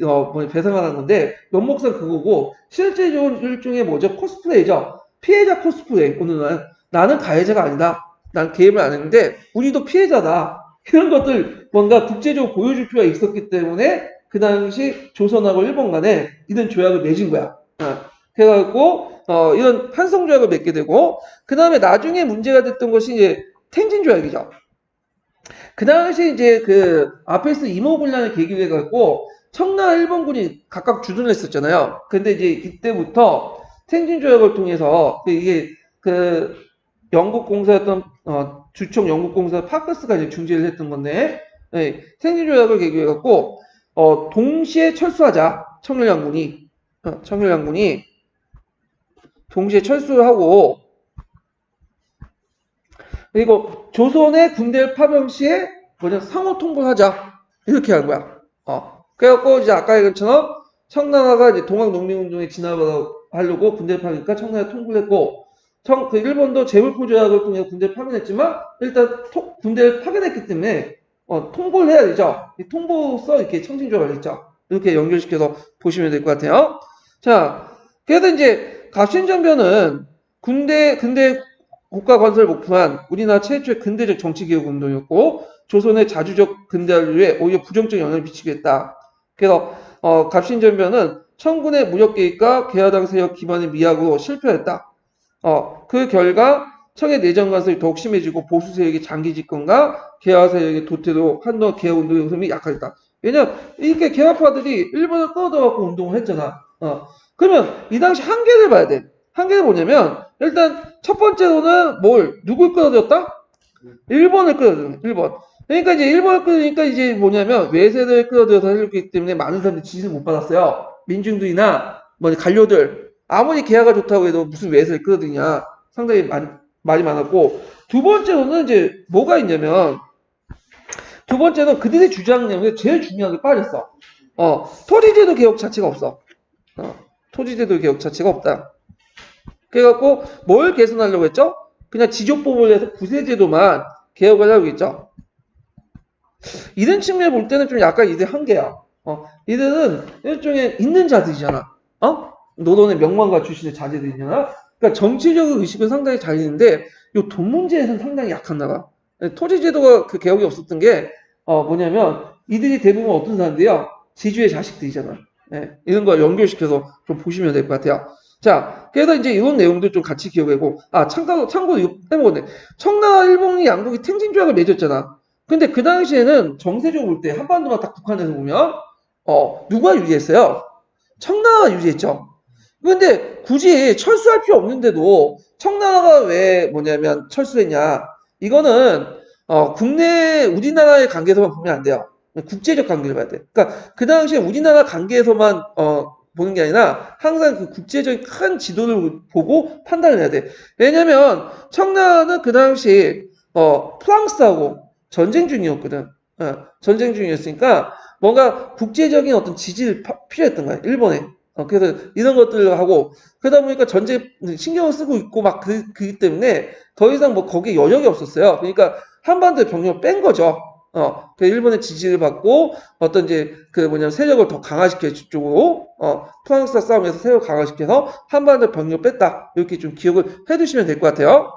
배상하는 건데, 면목상 그거고, 실제적으로 일종의 뭐죠? 코스프레이죠. 피해자 코스프레이. 오늘은 나는 가해자가 아니다. 난 개입을 안 했는데, 우리도 피해자다. 이런 것들 뭔가 국제적으로 보여줄 필요가 있었기 때문에, 그 당시 조선하고 일본 간에 이런 조약을 맺은 거야. 그래갖고, 이런 한성조약을 맺게 되고, 그 다음에 나중에 문제가 됐던 것이 이제 텐진조약이죠. 그 당시 이제 그 앞에서 임오군란을 계기로 해갖고 청나라 일본군이 각각 주둔을 했었잖아요. 근데 이제 이때부터 텐진조약을 통해서 이게 그 영국 공사였던 주총 영국 공사 파커스가 이제 중재를 했던 건데, 네, 텐진조약을 계기로 해갖고 동시에 철수하자. 청일양군이 동시에 철수하고, 그리고 조선의 군대를 파병 시에 상호 통보를 하자. 이렇게 한 거야. 그래갖고 이제 아까 얘기한 것처럼 청나라가 이제 동학농민운동에 진압하려고 군대를 파니까 청나라에 통보를 했고, 그 일본도 재물포 조약을 통해 군대를 파견했지만 일단 군대를 파견했기 때문에 통보를 해야 되죠. 이 통보서 이렇게 청진조약을 했죠. 이렇게 연결시켜서 보시면 될 것 같아요. 자, 그래서 이제 갑신정변은 근대 국가 건설을 목표한 우리나라 최초의 근대적 정치개혁 운동이었고, 조선의 자주적 근대화를 위해 오히려 부정적 영향을 미치게 했다. 그래서 갑신정변은 청군의 무력개입과 개화당 세력 기반의 미학으로 실패했다. 그 결과 청의 내정 간섭이 더욱 심해지고 보수 세력의 장기 집권과 개화 세력의 도태로 한동안 개화 운동의 흐름이 약화했다. 왜냐면 이렇게 개화파들이 일본을 끌어들여갖고 운동을 했잖아. 그러면 이 당시 한계를 봐야 돼. 한계는 뭐냐면 일단 첫 번째로는 누굴 끌어들였다? 일본을 끌어들였네. 일본. 그러니까 이제 일본을 끌으니까 이제 뭐냐면 외세를 끌어들여서 했기 때문에 많은 사람들이 지지를 못 받았어요. 민중들이나 관료들 아무리 개화가 좋다고 해도 무슨 외세를 끌어들이냐. 상당히 말이 많았고, 두 번째로는 이제 뭐가 있냐면, 두 번째는 그들의 주장 내용에 제일 중요한 게 빠졌어. 토지제도 개혁 자체가 없어. 토지제도 개혁 자체가 없다. 그래갖고 뭘 개선하려고 했죠? 그냥 지조법을 해서 구세제도만 개혁을 하려고 했죠. 이런 측면을 볼 때는 좀 약간 이들 한계야. 이들은 일종의 있는 자들이잖아. 노동의 명망가 출신의 자제들이잖아. 그러니까 정치적 의식은 상당히 잘 있는데 이 돈 문제에서는 상당히 약한가 봐. 토지제도가 그 개혁이 없었던 게 뭐냐면 이들이 대부분 어떤 사람들이요? 지주의 자식들이잖아. 네, 이런 거 연결시켜서 좀 보시면 될 것 같아요. 자, 그래서 이제 이런 내용들 좀 같이 기억하고, 참고로 이거 빼먹었네. 청나라 일본이 양국이 탱진조약을 맺었잖아. 근데 그 당시에는 정세적으로 볼 때 한반도만 딱 북한에서 보면, 누가 유리했어요? 청나라가 유리했죠. 근데 굳이 철수할 필요 없는데도 청나라가 왜 철수했냐. 이거는, 국내 우리나라의 관계에서만 보면 안 돼요. 국제적 관계를 봐야 돼. 그러니까 그 당시에 우리나라 관계에서만, 보는 게 아니라 항상 그 국제적인 큰 지도를 보고 판단을 해야 돼. 왜냐면 청나라는 그 당시 프랑스하고 전쟁 중이었거든. 전쟁 중이었으니까 뭔가 국제적인 어떤 지지를 필요했던 거야. 일본에. 그래서 이런 것들을 하고 그러다 보니까 전쟁 신경을 쓰고 있고 막 그기 때문에 더 이상 거기에 여력이 없었어요. 그러니까 한반도에 병력을 뺀 거죠. 그 일본의 지지를 받고 어떤 이제 세력을 더 강화시켜 쪽으로 프랑스와 싸움에서 세력을 강화시켜서 한반도 병력 뺐다. 이렇게 좀 기억을 해두시면 될 것 같아요.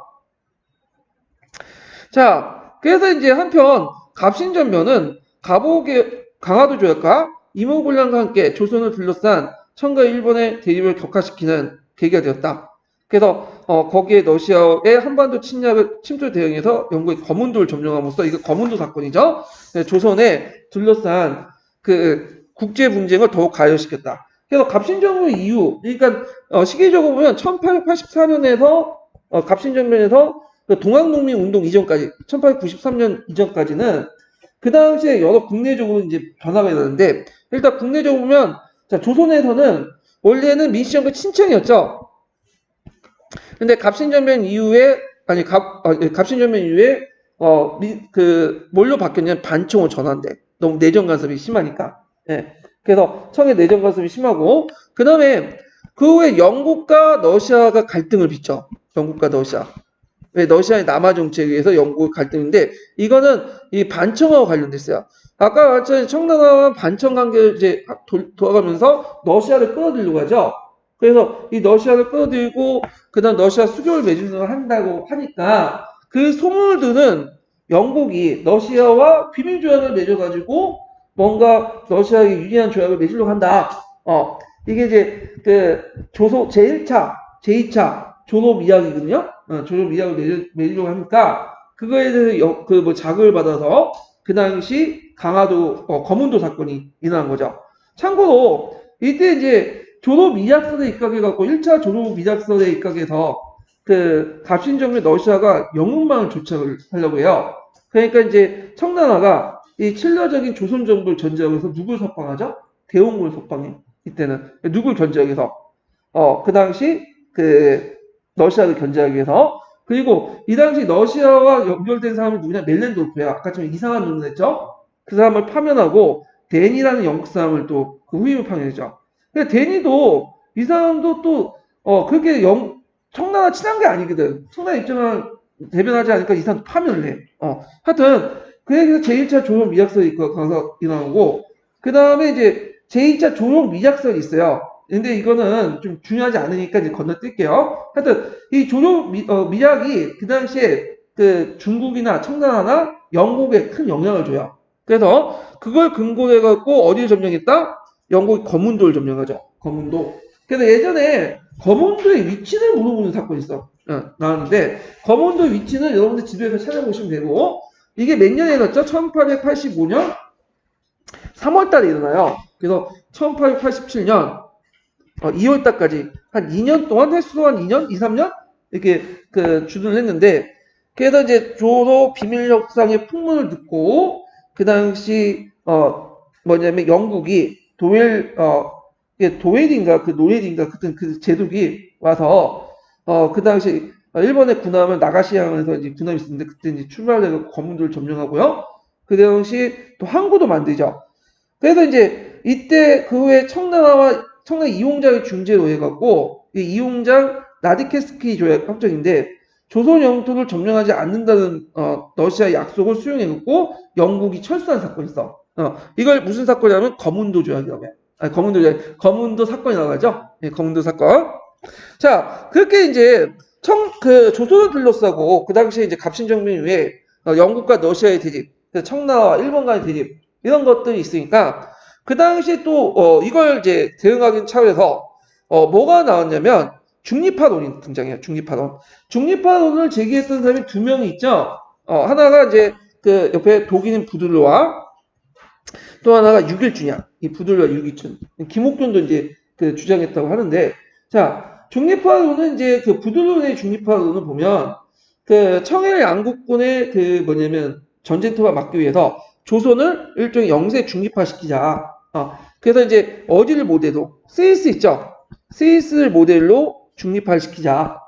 자, 그래서 이제 한편 갑신전변은 강화도 조약과 임오군란과 함께 조선을 둘러싼 청과 일본의 대립을 격화시키는 계기가 되었다. 그래서 거기에 러시아의 한반도 침투 대응에서 영국이 거문도를 점령함으로써 이거 거문도 사건이죠. 조선에 둘러싼 그 국제 분쟁을 더욱 가열시켰다. 그래서 갑신정변 이후, 그러니까 시기적으로 보면 1884년에서 갑신정변에서 그 동학농민운동 이전까지, 1893년 이전까지는 그 당시에 여러 국내적으로 이제 변화가 일어났는데, 일단 국내적으로 보면, 자, 조선에서는 원래는 민씨정권 친청이었죠. 근데 갑신정변 이후에, 갑신정변 이후에, 뭘로 바뀌었냐면 반청으로 전환돼. 너무 내정 간섭이 심하니까. 예. 그래서 청의 내정 간섭이 심하고, 그 다음에 그 후에 영국과 러시아가 갈등을 빚죠. 영국과 러시아. 왜 러시아의 남하 정책에 의해서 영국의 갈등인데, 이거는 이 반청하고 관련됐어요. 아까 말했잖아요. 청나라와 반청 관계를 이제 돌아가면서 러시아를 끌어들이려고 하죠. 그래서 이 러시아를 끌어들이고, 그 다음 러시아 수교를 맺으려고 한다고 하니까, 그 소문을 드는 영국이 러시아와 비밀조약을 맺어가지고, 뭔가 러시아에게 유리한 조약을 맺으려고 한다. 이게 이제 그 제1차, 제2차 존업 이야기거든요. 존업 이야기를 맺으려고 하니까 그거에 대해서 뭐 자극을 받아서 그 당시 강화도 거문도 사건이 일어난 거죠. 참고로 이때 이제 존업 이약설에 입각해갖고 1차 존업 이약설에 입각해서 그 갑신정변 러시아가 영국망을 조착을 하려고 해요. 그러니까 이제 청나라가 이 친러적인 조선 정부를 견제하기 위해서 누굴 석방하죠? 대원군을 석방해. 이때는 누굴 견제하기 위해서 그 당시 그 러시아를 견제하기 위해서. 그리고 이 당시 러시아와 연결된 사람이 누구냐? 멜렌도르프야. 아까 좀 이상한 놈을 했죠? 그 사람을 파면하고 데니라는 영국 사람을 또 그 후임을 파면했죠. 근데 데니도 이 사람도 또 그렇게 청나라 친한 게 아니거든. 청나라 입장을 대변하지 않으니까 이 사람 파면을 해. 하여튼 그 얘기에서 제1차 조용 미약설이 가서 일어나고, 그 다음에 이제 제2차 조용 미약설이 있어요. 근데 이거는 좀 중요하지 않으니까 이제 건너뛸게요. 하여튼 이 조용 미약이 그 당시에 그 중국이나 청나라나 영국에 큰 영향을 줘요. 그래서 그걸 근거로 해갖고 어디를 점령했다? 영국이 거문도를 점령하죠. 거문도. 그래서 예전에 거문도의 위치를 물어보는 사건이 있어. 나왔는데 거문도 위치는 여러분들 집에서 찾아보시면 되고, 이게 몇 년에 일어났죠? 1885년 3월달에 일어나요. 그래서 1887년 2월달까지 한 2년 동안 횟수로 한 2년, 2, 3년 이렇게 그 주둔을 했는데, 그래서 이제 조로 비밀 협상의 풍문을 듣고 그 당시 뭐냐면 영국이 도웰인가 그 노웰인가 그 제독이 와서 그 당시 일본의 군함을 나가시양에서 이제 군함이 있었는데 그때 이제 출발해서 거문도를 점령하고요. 그 당시 또 항구도 만들죠. 그래서 이제 이때 그 후에 청나라 이홍장의 중재로 해갖고 이 이홍장 나디케스키 조약 협정인데 조선 영토를 점령하지 않는다는 러시아의 약속을 수용해갖고 영국이 철수한 사건이 있어. 이걸 무슨 사건이냐면 거문도 조약이라고 해. 거문도 사건이라고 하죠. 네, 거문도 사건. 자, 그렇게 이제 조선을 둘러싸고 그 당시에 이제 갑신정변 이후에 영국과 러시아의 대립, 청나라와 일본과의 대립 이런 것들이 있으니까 그 당시에 또 이걸 이제 대응하기 차원에서 뭐가 나왔냐면 중립파론이 등장해요. 중립파론을 제기했던 사람이 두 명이 있죠. 하나가 이제 그 옆에 독일인 부들로와 또 하나가 육일준이야. 이 부들로와 육일준. 김옥균도 이제 그 주장했다고 하는데, 자, 중립파론은 이제 그 부들로의 중립파론을 보면 그 청일 양국군의 그 뭐냐면 전쟁터가 막기 위해서 조선을 일종의 영세 중립화시키자. 그래서 이제 어디를 모델로? 스위스 있죠? 스위스를 모델로 중립화시키자.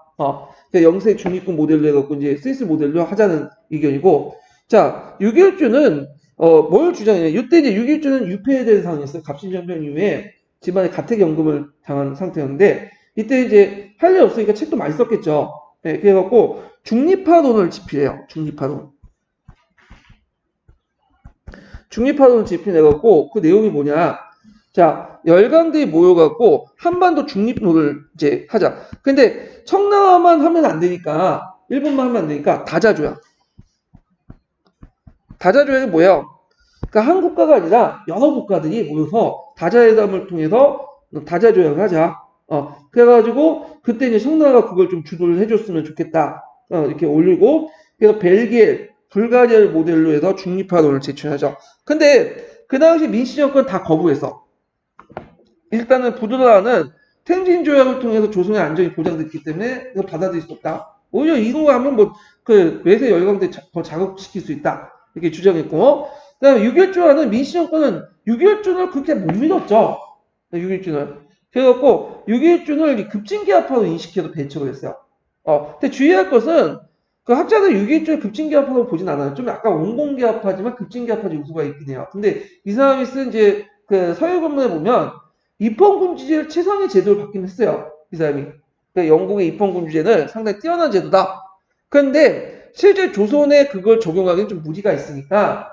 영세 중립군 모델로 해갖고 이제 스위스 모델로 하자는 의견이고, 자, 6.1주는 뭘 주장했냐? 이때 이제 6.1주는 유폐에 대한 상황이었어요. 갑신정변 이후에 집안에 가택연금을 당한 상태였는데, 이때 이제 할 일 없으니까 책도 많이 썼겠죠. 네, 그래갖고 중립파론을 집필해요. 중립파론을 집필해갖고 그 내용이 뭐냐? 자, 열강들이 모여갖고 한반도 중립론을 이제 하자. 근데 청나라만 하면 안 되니까, 일본만 하면 안 되니까 다자조약. 다자조약이 뭐예요? 그러니까 한 국가가 아니라 여러 국가들이 모여서 다자회담을 통해서 너 다자조약을 하자. 그래가지고 그때 이제 청나라가 그걸 좀 주도를 해줬으면 좋겠다. 이렇게 올리고 그래서 벨기에, 불가리아를 모델로 해서 중립화론을 제출하죠. 근데 그 당시 민씨 정권 다 거부해서 일단은 부두라는 텐진 조약을 통해서 조선의 안정이 보장됐기 때문에 이거 받아들일 수 없다. 오히려 이거 하면 뭐 그 외세 열강대 더 자극시킬 수 있다. 이렇게 주장했고, 그다음에 6.1조와는 민씨 정권은 6.1조를 그렇게 못 믿었죠. 6.1조는. 그래갖고 6.1조를 급진기합화로 인식해서 배척을 했어요. 근데 주의할 것은 그 학자들 6.1조를 급진기합화로 보진 않아요. 좀 약간 원공기합화지만 급진기합화 요소가 있긴 해요. 근데 이 사람이 쓴 이제 그 서유건문에 보면 입헌군주제를 최상의 제도를 받긴 했어요. 이 사람이. 그러니까 영국의 입헌군주제는 상당히 뛰어난 제도다. 그런데 실제 조선에 그걸 적용하기는 좀 무리가 있으니까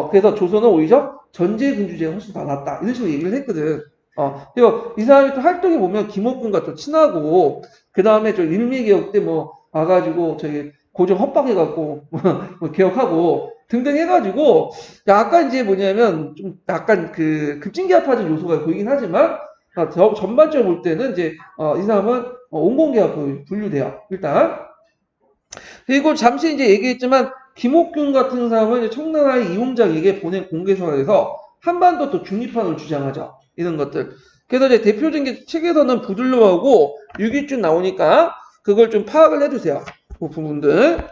그래서 조선은 오히려 전제군주제가 훨씬 더 낫다. 이런 식으로 얘기를 했거든. 그리고 이 사람이 또 활동해 보면 김옥균과 또 친하고 그 다음에 저 일미개혁 때 뭐 와가지고 저기 고정 헛박해갖고 뭐 개혁하고 등등 해가지고 약간 이제 뭐냐면 좀 약간 그 급진기합화적 요소가 보이긴 하지만 전반적으로 볼 때는 이제 이 사람은 온공개합으로 분류돼요. 일단 그리고 잠시 이제 얘기했지만 김옥균 같은 사람은 이제 청나라의 이용작에게 보낸 공개서에서 한반도 또 중립화를 주장하죠. 이런 것들. 그래서 이제 대표적인 게 책에서는 부들로하고 6.1쭉 나오니까 그걸 좀 파악을 해주세요. 그 부분들.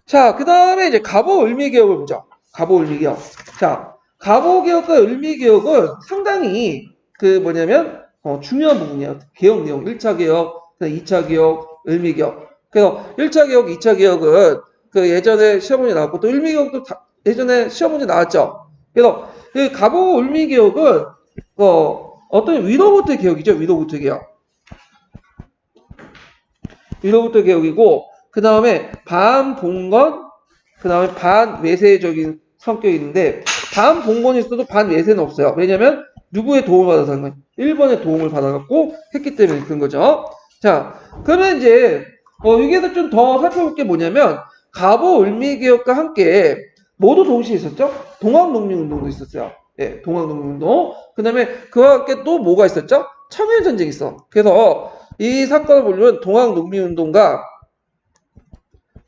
자, 그 다음에 이제 갑오 을미개혁을 보죠. 갑오 을미개혁. 자, 갑오개혁과 을미개혁은 상당히 그 뭐냐면 중요한 부분이에요. 개혁 내용. 1차 개혁, 2차 개혁, 을미개혁. 그래서 1차 개혁, 2차 개혁은 그 예전에 시험문제 나왔고 또 을미개혁도 예전에 시험문제 나왔죠. 그래서 그 갑오 을미개혁은 어떤 위로부터 개혁이죠. 위로부터 개혁. 위로부터 개혁이고 그 다음에 반봉건, 그 다음에 반외세적인 성격이 있는데 반봉건이 있어도 반외세는 없어요. 왜냐면 누구의 도움을 받아서 하는 거예요? 일본의 도움을 받아갖고 했기 때문에 그런 거죠. 자, 그러면 이제 여기에서 좀 더 살펴볼 게 뭐냐면 갑오 을미개혁과 함께 모두 동시에 있었죠? 동학농민운동도 있었어요. 예, 동학농민운동. 그 다음에 그와 함께 또 뭐가 있었죠? 청일전쟁이 있어. 그래서 이 사건을 보려면 동학농민운동과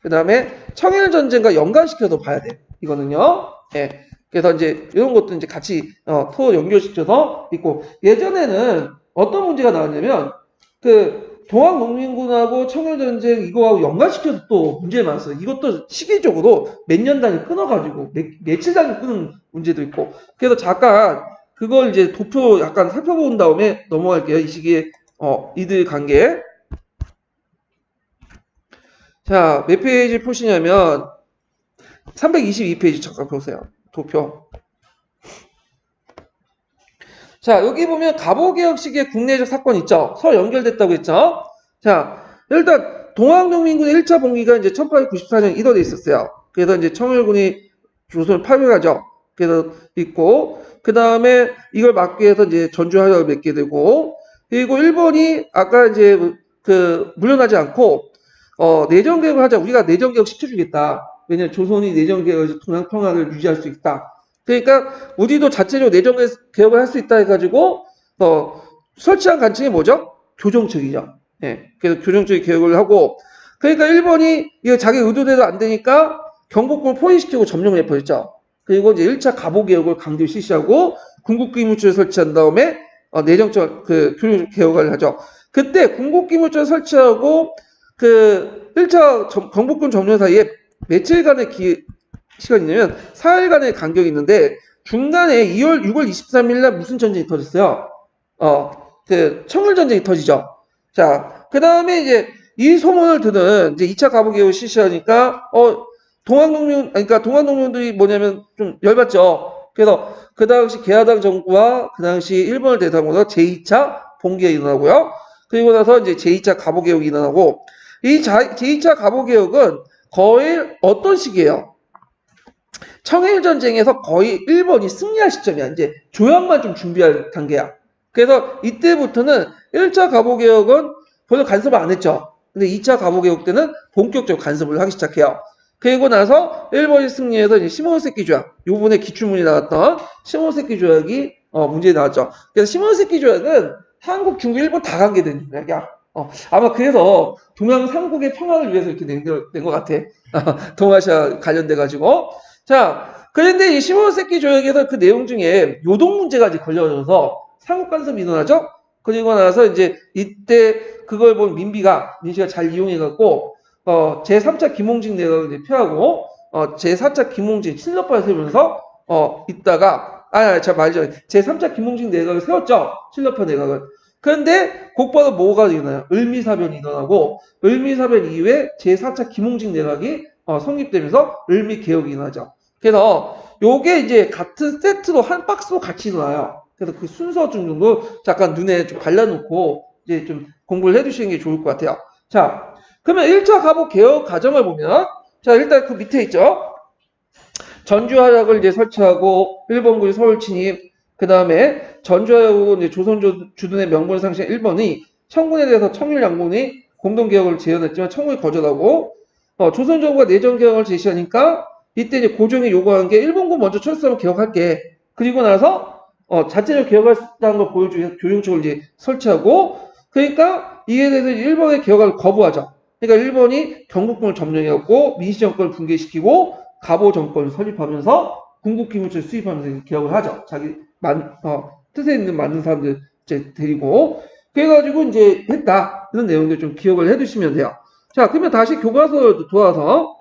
그 다음에 청일전쟁과 연관시켜서 봐야 돼. 이거는요. 예. 그래서 이제 이런 것도 이제 같이 또 연결시켜서 있고 예전에는 어떤 문제가 나왔냐면 그 동학농민군하고 청일전쟁 이거하고 연관시켜서 또 문제가 많았어요. 이것도 시기적으로 몇 년 단위 끊어가지고 며칠 단위 끊는 문제도 있고 그래서 잠깐 그걸 이제 도표 약간 살펴본 다음에 넘어갈게요. 이 시기에 이들 관계. 자, 몇 페이지 보시냐면 322페이지 잠깐 보세요. 도표. 자, 여기 보면 갑오개혁 시기의 국내적 사건 있죠. 서로 연결됐다고 했죠. 자, 일단 동학농민군의 1차 봉기가 이제 1894년 1월에 있었어요. 그래서 이제 청일군이 조선을 파병하죠. 그래서 있고 그 다음에 이걸 막기 위해서 이제 전주하역을 맺게 되고 그리고 일본이 아까 이제 그 물러나지 않고 내정개혁을 하자. 우리가 내정개혁 시켜주겠다. 왜냐면 조선이 내정개혁에서 동양평화를 유지할 수 있다. 그러니까 우리도 자체적으로 내정개혁을 할 수 있다 해가지고 설치한 간증이 뭐죠? 교정책이죠. 예, 그래서 교정책 개혁을 하고 그러니까 일본이 이거 자기 의도대로 안 되니까 경복궁을 포위시키고 점령을 해버렸죠. 그리고 이제 1차 갑오개혁을 강제로 실시하고 궁극기무처를 설치한 다음에 내정적 그 교정 개혁을 하죠. 그때 궁극기무처를 설치하고 그 1차 경복궁 점령 사이에 며칠간의 시간이 있냐면 4일간의 간격이 있는데 중간에 6월 23일 날 무슨 전쟁이 터졌어요? 그 청일전쟁이 터지죠. 자, 그 다음에 이제 이 소문을 듣는 이제 2차 갑오개혁을 실시하니까 그러니까 동학농민들이 뭐냐면 좀 열받죠. 그래서 그 당시 개화당 정부와 그 당시 일본을 대상으로 제2차 봉기가 일어나고요. 그리고 나서 이제 제2차 갑오개혁이 일어나고 이 제2차 갑오개혁은 거의 어떤 시기예요? 청일전쟁에서 거의 일본이 승리할 시점이야. 이제 조약만 좀 준비할 단계야. 그래서 이때부터는 1차 갑오개혁은 별로 간섭을 안 했죠. 근데 2차 갑오개혁 때는 본격적으로 간섭을 하기 시작해요. 그리고 나서 일본이 승리해서 이제 시모노세키 조약, 요번에 기출문이 나왔던 시모노세키 조약이 문제에 나왔죠. 그래서 시모노세키 조약은 한국, 중국, 일본 다 관계된 조약이야. 아마 그래서 동양 삼국의 평화를 위해서 이렇게 낸 것 같아. 동아시아 관련돼가지고. 자, 그런데 이 시모노세키 조약에서 그 내용 중에 요동 문제가 이제 걸려져서 삼국 간섭이 일어나죠? 그리고 나서 이제 이때 그걸 본 민씨가 잘 이용해갖고, 제3차 김홍직 내각을 이제 펴하고, 제4차 김홍직 친러파를 세우면서, 있다가, 자, 말이죠. 제3차 김홍직 내각을 세웠죠? 친러파 내각을. 그런데 곧바로 뭐가 일어나요? 을미사변이 일어나고, 을미사변 이후에 제4차 김홍직 내각이 성립되면서 을미개혁이 일어나죠. 그래서 요게 이제 같은 세트로 한 박스로 같이 일어나요. 그래서 그 순서 정도 잠깐 눈에 좀 발라놓고 이제 좀 공부를 해두시는 게 좋을 것 같아요. 자, 그러면 1차 갑오 개혁 과정을 보면, 자, 일단 그 밑에 있죠. 전주화력을 이제 설치하고, 일본군이 서울 침입, 그 다음에 전주화력은 이제 조선 주둔의 명분 상실 1번이 청군에 대해서 청일 양군이 공동개혁을 제안했지만 청군이 거절하고, 조선 정부가 내정개혁을 제시하니까, 이때 이제 고종이 요구한 게 일본군 먼저 철수하면 개혁할게. 그리고 나서, 자체적으로 개혁하겠다는 걸 보여주기 교정청을 이제 설치하고, 그러니까 이에 대해서 일본의 개혁을 거부하죠. 그러니까 일본이 경복궁을 점령해갖고 민씨 정권을 붕괴시키고 갑오 정권을 설립하면서 군국기무처를 수입하면서 개혁을 하죠. 자기 뜻에 있는 맞는 사람들 이제 데리고 그래가지고 이제 했다 이런 내용들 좀 기억을 해두시면 돼요. 자, 그러면 다시 교과서로 돌아와서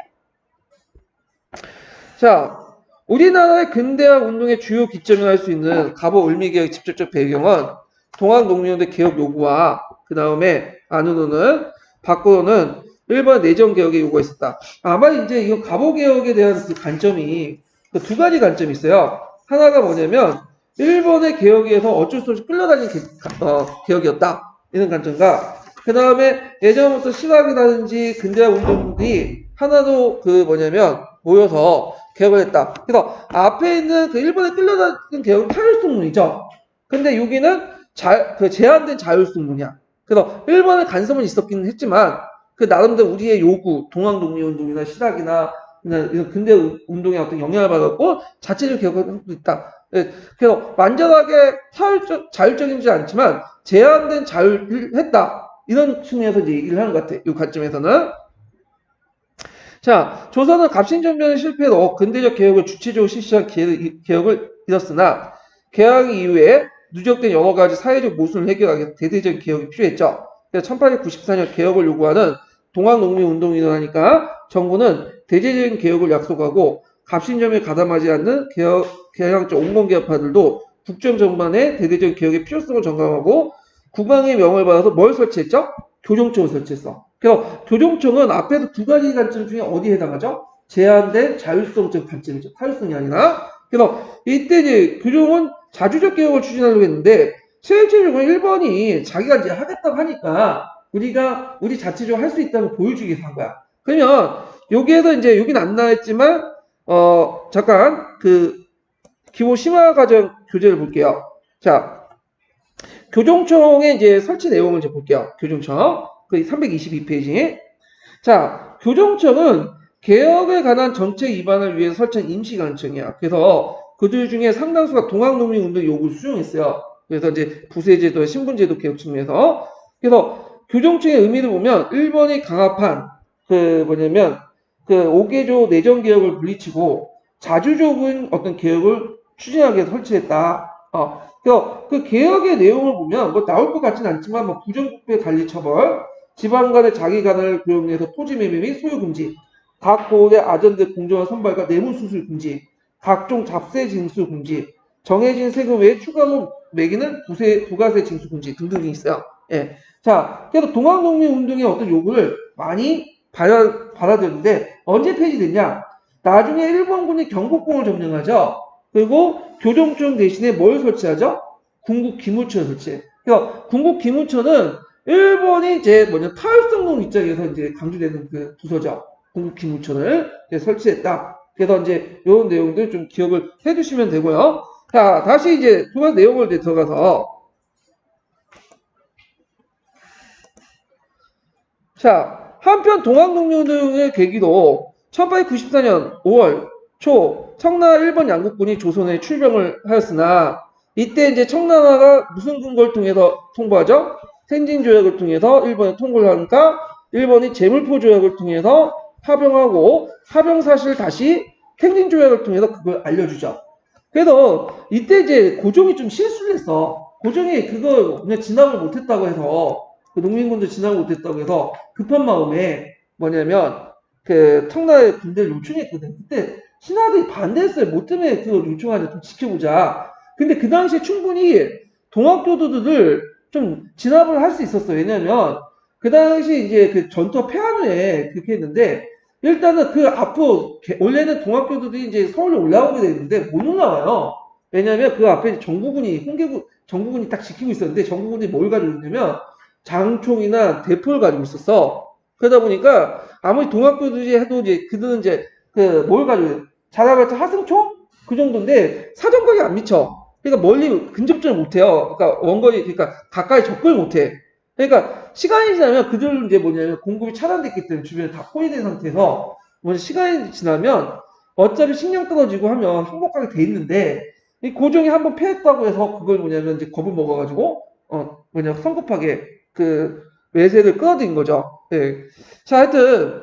자, 우리나라의 근대화 운동의 주요 기점을 할 수 있는 갑오 을미개혁의 직접적 배경은 동학농민운동의 개혁 요구와 그 다음에 안으로는 밖으로는 일본 내정개혁의 요구가 있었다. 아마 이제 이거 갑오개혁에 대한 그 관점이 그 두 가지 관점이 있어요. 하나가 뭐냐면 일본의 개혁에 의해서 어쩔 수 없이 끌려다니는 개혁이었다. 이런 관점과 그 다음에 예전부터 시각이라든지 근대화 운동들이 하나도 그 뭐냐면 모여서 개혁을 했다. 그래서 앞에 있는 그 일본에 끌려다니는 개혁은 타율성문이죠. 근데 여기는 그 제한된 자율성문이야. 그래서 일본의 간섭은 있었긴 했지만 그 나름대로 우리의 요구, 동학농민운동이나 시락이나 이런 근대 운동에 어떤 영향을 받았고 자체적으로 개혁을 하고 있다. 그래서 완전하게 자율적이지 않지만 제한된 자율을 했다. 이런 측면에서 이제 얘기를 하는 것 같아요. 이 관점에서는. 자, 조선은 갑신정변의 실패로 근대적 개혁을 주체적으로 실시한 개혁을 이뤘으나 개혁 이후에 누적된 여러 가지 사회적 모순을 해결하기 위해서 대대적인 개혁이 필요했죠. 그래서 1894년 개혁을 요구하는 동학농민운동이 일어나니까 정부는 대대적인 개혁을 약속하고 갑신점에 가담하지 않는 개혁적 온건개혁파들도 국정 전반에 대대적인 개혁의 필요성을 점검하고 국왕의 명을 받아서 뭘 설치했죠? 교정청을 설치했어. 그래서 교정청은 앞에서 두 가지 관점 중에 어디에 해당하죠? 제한된 자율성적 관점이죠. 타율성이 아니라. 그래서 이때 이제 교정은 자주적 개혁을 추진하려고 했는데 실질적으로 일본이 자기가 이제 하겠다고 하니까 우리 자체적으로 할 수 있다는 걸 보여주기 위해서 한 거야. 그러면 여기에서 이제 여긴 안 나왔지만 잠깐 그 기본 심화 과정 교재를 볼게요. 자, 교정청의 이제 설치 내용을 이제 볼게요. 교정청 그 322페이지. 자, 교정청은 개혁에 관한 정책 위반을 위해 설치한 임시관청이야. 그래서 그들 중에 상당수가 동학농민운동 요구를 수용했어요. 그래서 이제 부세제도, 신분제도 개혁 측면에서. 그래서 교정청의 의미를 보면 일본이 강압한 그 뭐냐면 그 5개조 내정개혁을 물리치고 자주적인 어떤 개혁을 추진하기 위해서 설치했다. 그래서 그 개혁의 내용을 보면 뭐 나올 것 같지는 않지만 뭐 부정부패 관리 처벌, 지방 간의 자기 간을 고용해서 토지 매매 및 소유 금지, 각 고을의 아전대 공정한 선발과 뇌물수술 금지, 각종 잡세 징수 금지, 정해진 세금 외에 추가로 매기는 부가세 징수 금지 등등이 있어요. 예. 자, 그래서 동학농민운동의 어떤 요구를 많이 받아들였는데 언제 폐지됐냐? 나중에 일본군이 경복궁을 점령하죠. 그리고 교정청 대신에 뭘 설치하죠? 군국기무처를 설치해. 그러니까 군국기무처는 일본이 이제 타율성론 입장에서 이제 강조되는 그 부서죠. 군국기무처를 설치했다. 그래서 이제 이런 내용들 좀 기억을 해두시면 되고요. 자, 다시 이제 두 가지 내용을 이제 들어가서 자, 한편 동학농민운동의 계기로 1894년 5월 초 청나 일본 양국군이 조선에 출병을 하였으나 이때 이제 청남하가 무슨 근거를 통해서 통보하죠? 생진조약을 통해서 일본에 통보를 하니까 일본이 재물포조약을 통해서 파병하고 파병 사실을 다시 생진조약을 통해서 그걸 알려주죠. 그래서 이때 이제 고종이 좀 실수를 했어. 고종이 그거 그냥 진압을 못했다고 해서 그 농민군들 진압을 못했다고 해서 급한 마음에 뭐냐면 그 청나라의 군대를 요청했거든. 그때 신하들이 반대했어요. 뭐 때문에 그걸 요청하자 좀 지켜보자. 근데 그 당시에 충분히 동학교도들을 좀 진압을 할 수 있었어. 왜냐면 그 당시 이제 그 전투 패한 후에 그렇게 했는데 일단은 그 앞으로 원래는 동학교도들이 이제 서울에 올라오게 되는데 못 올라와요. 왜냐면 그 앞에 정부군이 정부군이 딱 지키고 있었는데 정부군이 뭘 가지고 있냐면 장총이나 대포를 가지고 있었어. 그러다 보니까 아무리 동학교도들이 해도 이제 그들은 이제 그 뭘 가지고 자라봤자 하승총 그 정도인데 사정거리 안 미쳐. 그러니까 멀리 근접전을 못해요. 그러니까 원거리 그러니까 가까이 접근을 못해. 그러니까 시간이 지나면 그들은 이제 뭐냐면 공급이 차단됐기 때문에 주변에 다 포위된 상태에서 뭐 시간이 지나면 어차피 식량 떨어지고 하면 항복하게 돼 있는데 이 고종이 한번 패했다고 해서 그걸 뭐냐면 이제 겁을 먹어가지고 뭐냐 성급하게 그 외세를 끌어들인 거죠. 네. 자, 하여튼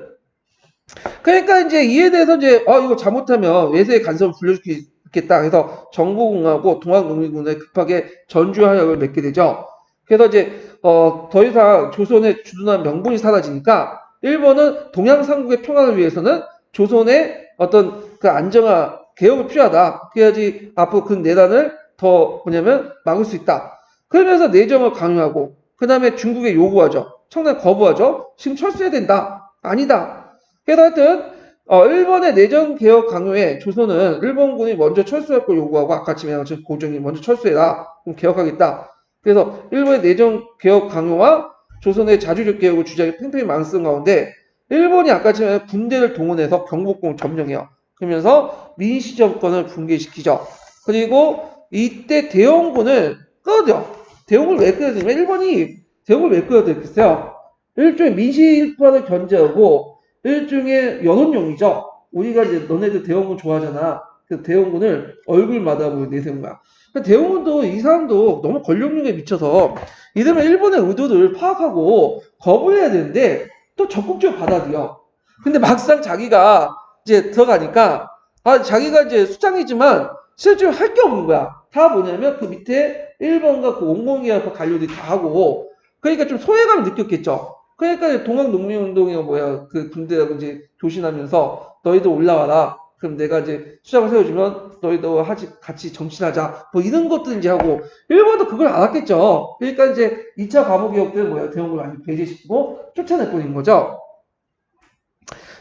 그러니까 이제 이에 대해서 이제 이거 잘못하면 외세의 간섭을 불러주겠다 해서 정부군하고 동학농민군에 급하게 전주하약을 맺게 되죠. 그래서 이제 더 이상 조선의 주둔한 명분이 사라지니까 일본은 동양삼국의 평화를 위해서는 조선의 어떤 그 안정화 개혁이 필요하다. 그래야지 앞으로 그 내란을 더 뭐냐면 막을 수 있다. 그러면서 내정을 강요하고 그 다음에 중국에 요구하죠. 청남 거부하죠. 지금 철수해야 된다. 아니다. 그래서 하여튼 일본의 내정 개혁 강요에 조선은 일본군이 먼저 철수할 걸 요구하고 아까 지금 고종이 먼저 철수해라. 그럼 개혁하겠다. 그래서 일본의 내정 개혁 강요와 조선의 자주적 개혁을 주장이 팽팽히 많은 가운데 일본이 아까 전에 군대를 동원해서 경복궁을 점령해요. 그러면서 민씨 정권을 붕괴시키죠. 그리고 이때 대원군을 끌어들여. 대원군을 왜 끌어들이냐면 일본이 대원군을 왜 끌어들였겠어요? 일종의 민심파를 견제하고 일종의 여론용이죠. 우리가 이제 너네들 대원군 좋아하잖아. 그 대원군을 얼굴마다 내세운 거야. 대원군도 이 사람도 너무 권력욕에 미쳐서 이러면 일본의 의도를 파악하고 거부해야 되는데 또 적극적으로 받아들여. 근데 막상 자기가 이제 들어가니까 자기가 이제 수장이지만 실제로 할 게 없는 거야. 다 뭐냐면 그 밑에 일본과 그 원공기와 관료들이 다 하고 그러니까 좀 소외감을 느꼈겠죠. 그러니까 동학농민운동이 그 군대하고 이제 교신하면서 너희들 올라와라. 그럼 내가 이제 수장을 세워주면 너희도 같이 정치하자. 뭐 이런 것들 이제 하고 일본도 그걸 알았겠죠. 그러니까 이제 2차 과목개혁 때는 대원군을 완전히 배제시키고 쫓아내버린 거죠.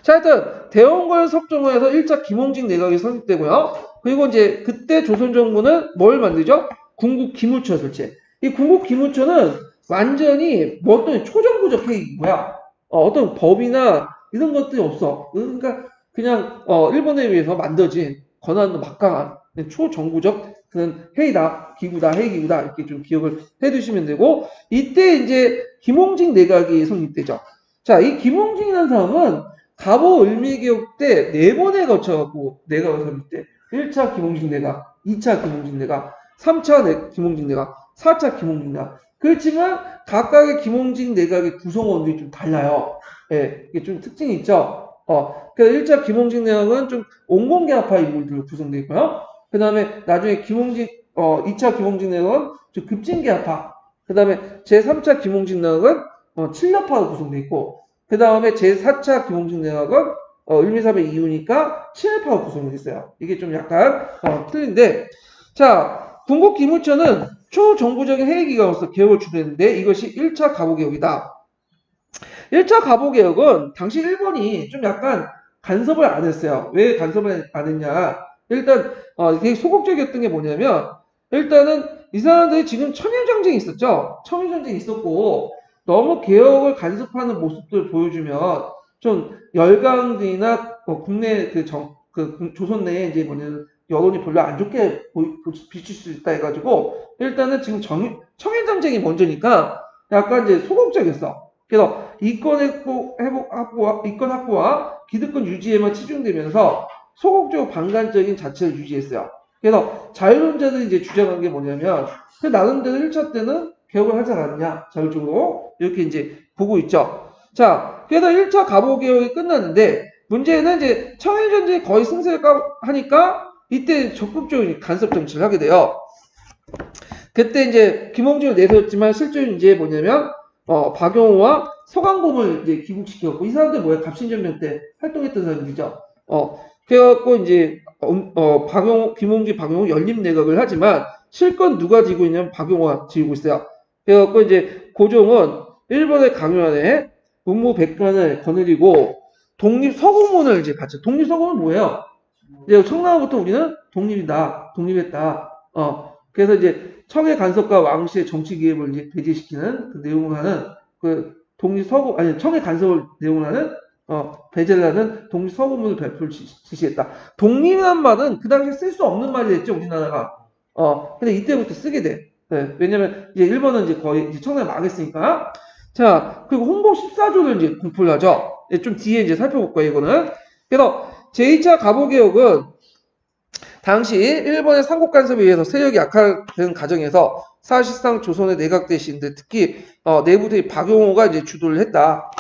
자, 하여튼 대원군 석정호에서 1차 김홍직 내각이 설립되고요. 그리고 이제 그때 조선 정부는 뭘 만들죠? 군국 기무처 설치. 이 군국 기무처는 완전히 뭐 어떤 초정부적 회의인 거야. 어떤 법이나 이런 것들이 없어. 그러니까 그냥 일본에 의해서 만들어진 권한도 막강한 초정부적 그런 회의다, 기구다, 회의기구다 이렇게 좀 기억을 해두시면 되고 이때 이제 김홍직 내각이 성립되죠. 자, 이 김홍직이라는 사람은 갑오 을미개혁 때 4번에 거쳐갖고 내각을 설립돼. 1차 김홍직 내각, 2차 김홍직 내각, 3차 김홍직 내각, 4차 김홍직 내각. 그렇지만 각각의 김홍직 내각의 구성원들이 좀 달라요. 예, 이게 좀 특징이 있죠. 그래서 1차 김홍직 내각은 좀 온건계합파 인물들로 구성되어 있고요. 그 다음에 나중에 2차 김홍직 내각은 좀 급진계합파. 그 다음에 제3차 김홍직 내각은 친러파로 구성되어 있고, 그 다음에 제4차 김홍직 내각은 을미사배 이후니까 친일파로 구성이 됐어요. 이게 좀 약간 틀린데, 자, 군국 기무처는 초정부적인 회의기관으로서 개혁을 주도했는데 이것이 1차 갑오개혁이다. 1차 갑오개혁은 당시 일본이 좀 약간 간섭을 안 했어요. 왜 간섭을 안 했냐? 일단 되게 소극적이었던 게 뭐냐면 일단은 이 사람들이 지금 청일전쟁이 있었죠. 청일전쟁이 있었고 너무 개혁을 간섭하는 모습들을 보여주면 좀 열강들이나 국내 조선 내에 이제 뭐냐면 여론이 별로 안 좋게 비칠 수 있다 해가지고 일단은 지금 청일전쟁이 먼저니까 약간 이제 소극적이었어. 그래서 이권 확보와 기득권 유지에만 치중되면서 소극적으로 방관적인 자체를 유지했어요. 그래서 자유론자들이 이제 주장한 게 뭐냐면, 그 나름대로 1차 때는 개혁을 하지 않았냐, 자율적으로. 이렇게 이제 보고 있죠. 자, 그래서 1차 갑오개혁이 끝났는데, 문제는 이제 청일전쟁이 거의 승세를 하니까, 이때 적극적인 간섭 정치를 하게 돼요. 그때 이제 김홍준을 내세웠지만, 실제로 이제 뭐냐면, 박용호와 서강범을 이제 귀국시켰고, 이 사람들 뭐야? 갑신전쟁 때 활동했던 사람들이죠. 그래갖고 이제 김홍기, 박용호 연립내각을 하지만 실권 누가 지고 있냐면 박용호가 지고 있어요. 그래갖고 이제 고종은 일본의 강요안에 문무백관을 거느리고 독립서고문을 이제 받죠. 독립서고문 뭐예요? 이제 청나라부터 우리는 독립했다. 그래서 이제 청의 간섭과 왕실의 정치 개입을 이제 배제시키는 그 내용을 하는 그 청의 간섭을 내용을 하는 배제를 하는 독립서고문을 발표를 지시했다. 독립이란 말은 그 당시에 쓸 수 없는 말이 됐죠, 우리나라가. 근데 이때부터 쓰게 돼. 네, 왜냐면 이제 일본은 이제 거의 이제 청나라 망했으니까. 자, 그리고 홍보 14조를 이제 공포를 하죠. 좀 뒤에 이제 살펴볼 거예요, 이거는. 그래서 제2차 갑오개혁은 당시 일본의 삼국 간섭에 의해서 세력이 약화되는 과정에서 사실상 조선의 내각 대신들 특히 내부들이 박용호가 이제 주도를 했다.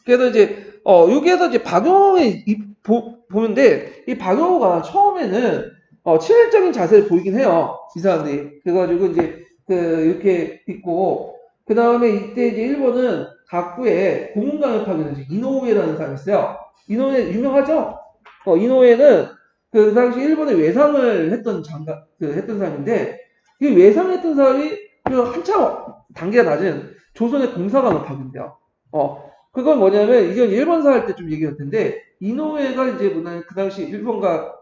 그래서 이제 여기에서 이제 박용호의 보는데 이 박용호가 처음에는 친일적인 자세를 보이긴 해요. 이 사람들이. 그래가지고 이제 이렇게 있고 그 다음에 이때 이제 일본은 각부에 고문강을 파견한 이노우에라는 사람이 있어요. 이노우에 유명하죠? 이노우에는 그 당시 일본의 외상을 했던 했던 사람인데, 이 외상을 했던 사람이 한참 단계가 낮은 조선의 공사관을 파견돼요. 그건 뭐냐면, 이건 일본사 할 때 좀 얘기할 텐데, 이노우에가 이제 뭐냐면, 그 당시 일본과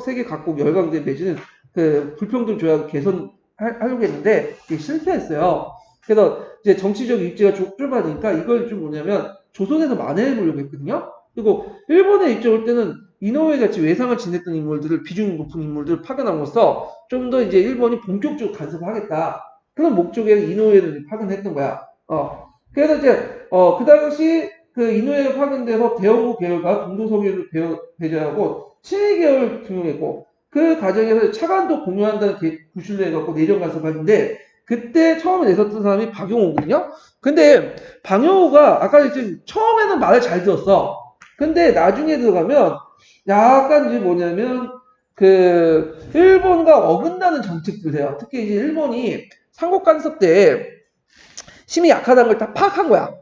세계 각국 열강대에 맺은 그 불평등 조약을 개선하려고 했는데, 이게 실패했어요. 그래서 이제 정치적 입지가 좁아지니까 이걸 좀 뭐냐면, 조선에서 만회해보려고 했거든요. 그리고 일본에 입장할 때는 이노우에 같이 외상을 지냈던 인물들을 비중 높은 인물들을 파견함으로써 좀 더 이제 일본이 본격적으로 간섭을 하겠다. 그런 목적에 이노우에를 파견했던 거야. 그래서 이제 그 당시 그 이노우에 파견돼서 대원국 계열과 동도서기를 배제하고 친일 계열을 등용했고 그 과정에서 차관도 공유한다는 구실로 해갖고 내정 간섭하는데 그때 처음에 내섰던 사람이 박용호거든요. 근데 박용호가 아까 이제 처음에는 말을 잘 들었어. 근데 나중에 들어가면 약간 이제 뭐냐면 그 일본과 어긋나는 정책들을 해요. 특히 이제 일본이 삼국 간섭 때 힘이 약하다는 걸 다 파악한 거야.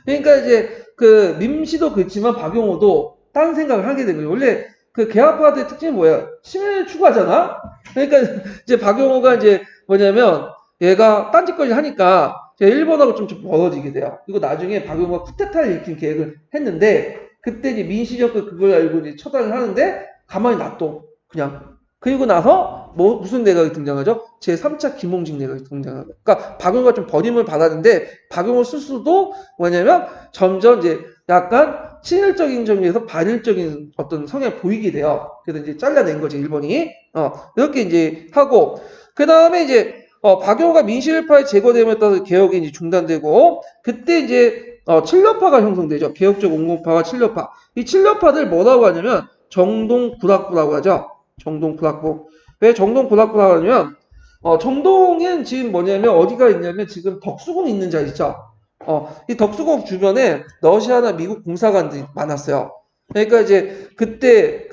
그러니까 이제 그 민씨도 그렇지만 박용호도 딴 생각을 하게 된 거예요. 원래 그 개화파들의 특징이 뭐야? 힘을 추구하잖아. 그러니까 이제 박용호가 이제 뭐냐면 얘가 딴짓거리 하니까 일본하고 좀 멀어지게 돼요. 그리고 나중에 박용호가 쿠데타를 일으킨 계획을 했는데 그때 이제 민시적 그걸 알고 이제 처단을 하는데 가만히 놔둬 그냥. 그리고 나서 무슨 내각이 등장하죠? 제3차 김홍직 내각이 등장하죠. 그러니까 박용호가 좀 버림을 받았는데 박용호 스스로도 뭐냐면 점점 이제 약간 친일적인 점에서 반일적인 어떤 성향을 보이게 돼요. 그래서 이제 잘라낸 거지 일본이. 이렇게 이제 하고 그 다음에 이제 박용호가 민실파의 제거됨에 따라서 개혁이 이제 중단되고 그때 이제 칠려파가 형성되죠. 개혁적 옹공파와 칠려파. 이 칠려파들 뭐라고 하냐면 정동불학부라고 하죠. 정동불학부. 왜 정동불학부라고 하냐면 정동은 지금 뭐냐면 어디가 있냐면 지금 덕수궁 있는 자리 있죠. 이 덕수궁 주변에 러시아나 미국 공사관들이 많았어요. 그러니까 이제 그때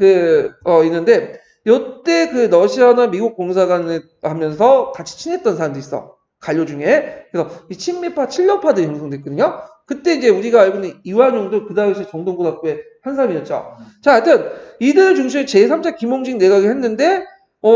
있는데 요때 그 러시아나 미국 공사관을 하면서 같이 친했던 사람들이 있어. 관료 중에. 그래서 이 친미파, 칠려파들이 형성됐거든요. 그때 이제 우리가 알고 있는 이완용도 그 당시 정동고등학교의 한 사람이었죠. 자, 하여튼 이들 중심에 제3차 김홍직 내각을 했는데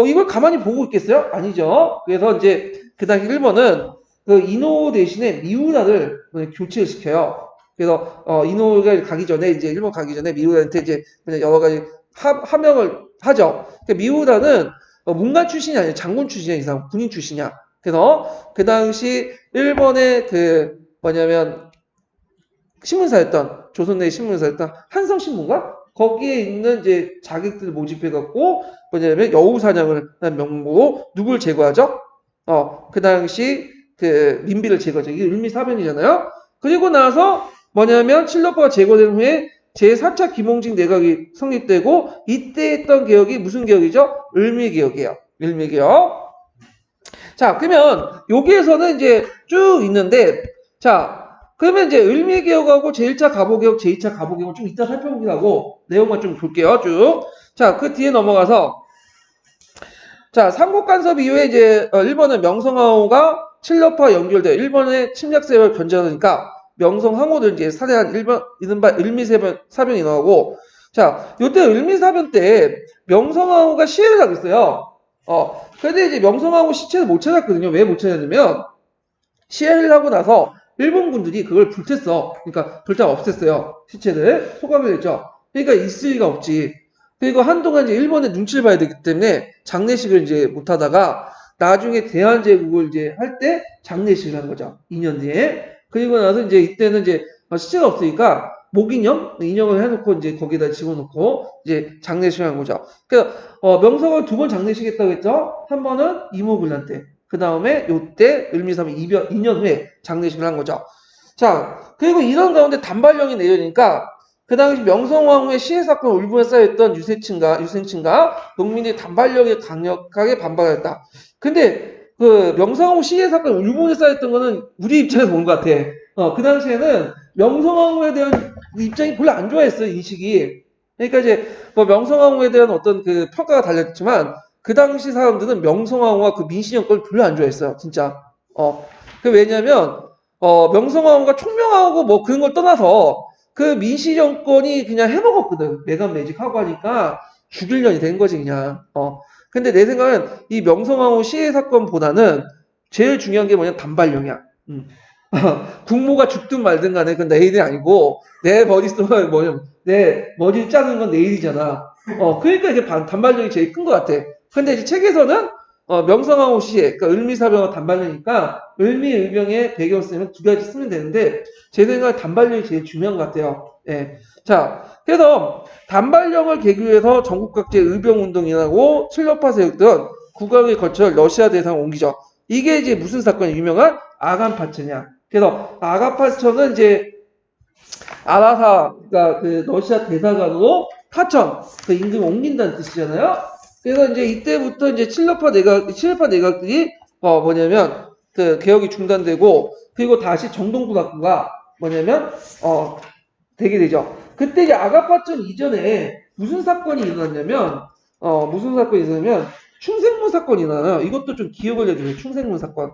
이걸 가만히 보고 있겠어요? 아니죠. 그래서 이제 그 당시 일본은 그 이노우 대신에 미우라를 교체를 시켜요. 그래서 이노우가 가기 전에 이제 일본 가기 전에 미우라한테 이제 여러 가지 하명을 하죠. 그러니까 미우라는 문관 출신이 아니라 장군 출신이야, 이상 군인 출신이야. 그래서 그 당시 일본의 뭐냐면 신문사였던 조선내 신문사였던 한성신문가 거기에 있는 이제 자객들 모집해갖고 뭐냐면 여우사냥을 한 명목으로 누굴 제거하죠? 그 당시 그 민비를 제거하죠. 이게 을미사변이잖아요. 그리고 나서 뭐냐면 칠려파가 제거된 후에 제4차 김홍직 내각이 성립되고 이때 했던 개혁이 무슨 개혁이죠? 을미개혁이에요. 을미개혁. 자, 그러면 여기에서는 이제 쭉 있는데, 자, 그러면 이제 을미개혁하고 제1차 가보개혁, 제2차 가보개혁을 좀 이따 살펴보기로 하고 내용만 좀 볼게요. 쭉. 자, 그 뒤에 넘어가서 자, 삼국간섭 이후에 이제 일본은 명성황후가 칠렵화 연결돼 일본의 침략세력을 견제하니까 명성황후를 이제 살해한 일본 이른바 을미사변이 나오고 자, 요때 을미사변 때 명성황후가 시해를 하고 있어요. 근데 이제 명성황후 시체를 못 찾았거든요. 왜 못 찾았냐면 시해를 하고 나서 일본군들이 그걸 불텄어. 그러니까 불타 없앴어요. 시체를 소각을 했죠. 그러니까 있을 리가 없지. 그리고 한동안 이제 일본의 눈치를 봐야 되기 때문에 장례식을 이제 못 하다가 나중에 대한제국을 이제 할 때 장례식을 한 거죠. 2년 뒤에. 그리고 나서 이제 이때는 이제 시체가 없으니까 목인형 인형을 해놓고 이제 거기다 집어넣고 이제 장례식을 한 거죠. 그러니까 명성을 두 번 장례식했다고 했죠. 한 번은 이모군란 때. 그 다음에 요때 을미사변 2년 후에 장례식을 한 거죠. 자, 그리고 이런 가운데 단발령이 내려지니까 그 당시 명성황후의 시해 사건 울분에 쌓여있던 유생층과 농민의 단발령에 강력하게 반발했다. 근데 그 명성황후 시해 사건 울분에 쌓였던 거는 우리 입장에서 본 것 같아. 그 당시에는 명성황후에 대한 입장이 별로 안 좋아했어요, 인식이. 그러니까 이제 뭐 명성황후에 대한 어떤 그 평가가 달렸지만 그 당시 사람들은 명성황후와 그 민씨정권을 별로 안 좋아했어요, 진짜. 그 왜냐면 명성황후가 총명하고 뭐 그런 걸 떠나서 그 민씨정권이 그냥 해먹었거든. 매간매직하고 하니까 죽일 년이 된 거지 그냥. 근데 내 생각은 이 명성황후 시해 사건보다는 제일 중요한 게 뭐냐 단발령이야. 국모가 죽든 말든 간에 그건 내 일이 아니고 내 머릿속에 뭐냐면 내 머리를 짜는 건 내 일이잖아. 그러니까 이게 단발령이 제일 큰 것 같아. 근데 이제 책에서는 명성황후 시해, 그러니까 을미사병과 단발령이니까 을미의병의 배경 쓰면 두 가지 쓰면 되는데 제 생각에 단발령이 제일 중요한 것 같아요. 예. 자, 그래서 단발령을 계기로 해서 전국 각지의 의병운동이 일어나고 칠렵화 세력 등 국왕에 거쳐 러시아 대상을 옮기죠. 이게 이제 무슨 사건이 유명한 아간파천이야. 그래서 아간파천은 이제 아라사, 그러니까 그 러시아 대사관으로 파천, 그 임금을 옮긴다는 뜻이잖아요. 그래서 이제 이때부터 이제 칠렵화 내각들이 뭐냐면 그 개혁이 중단되고 그리고 다시 정동군학부가 뭐냐면 되게 되죠. 그때 이제 아가파천 이전에 무슨 사건이 일어났냐면 충생문 사건이 일어나요. 이것도 좀 기억을 해주세요. 충생문 사건.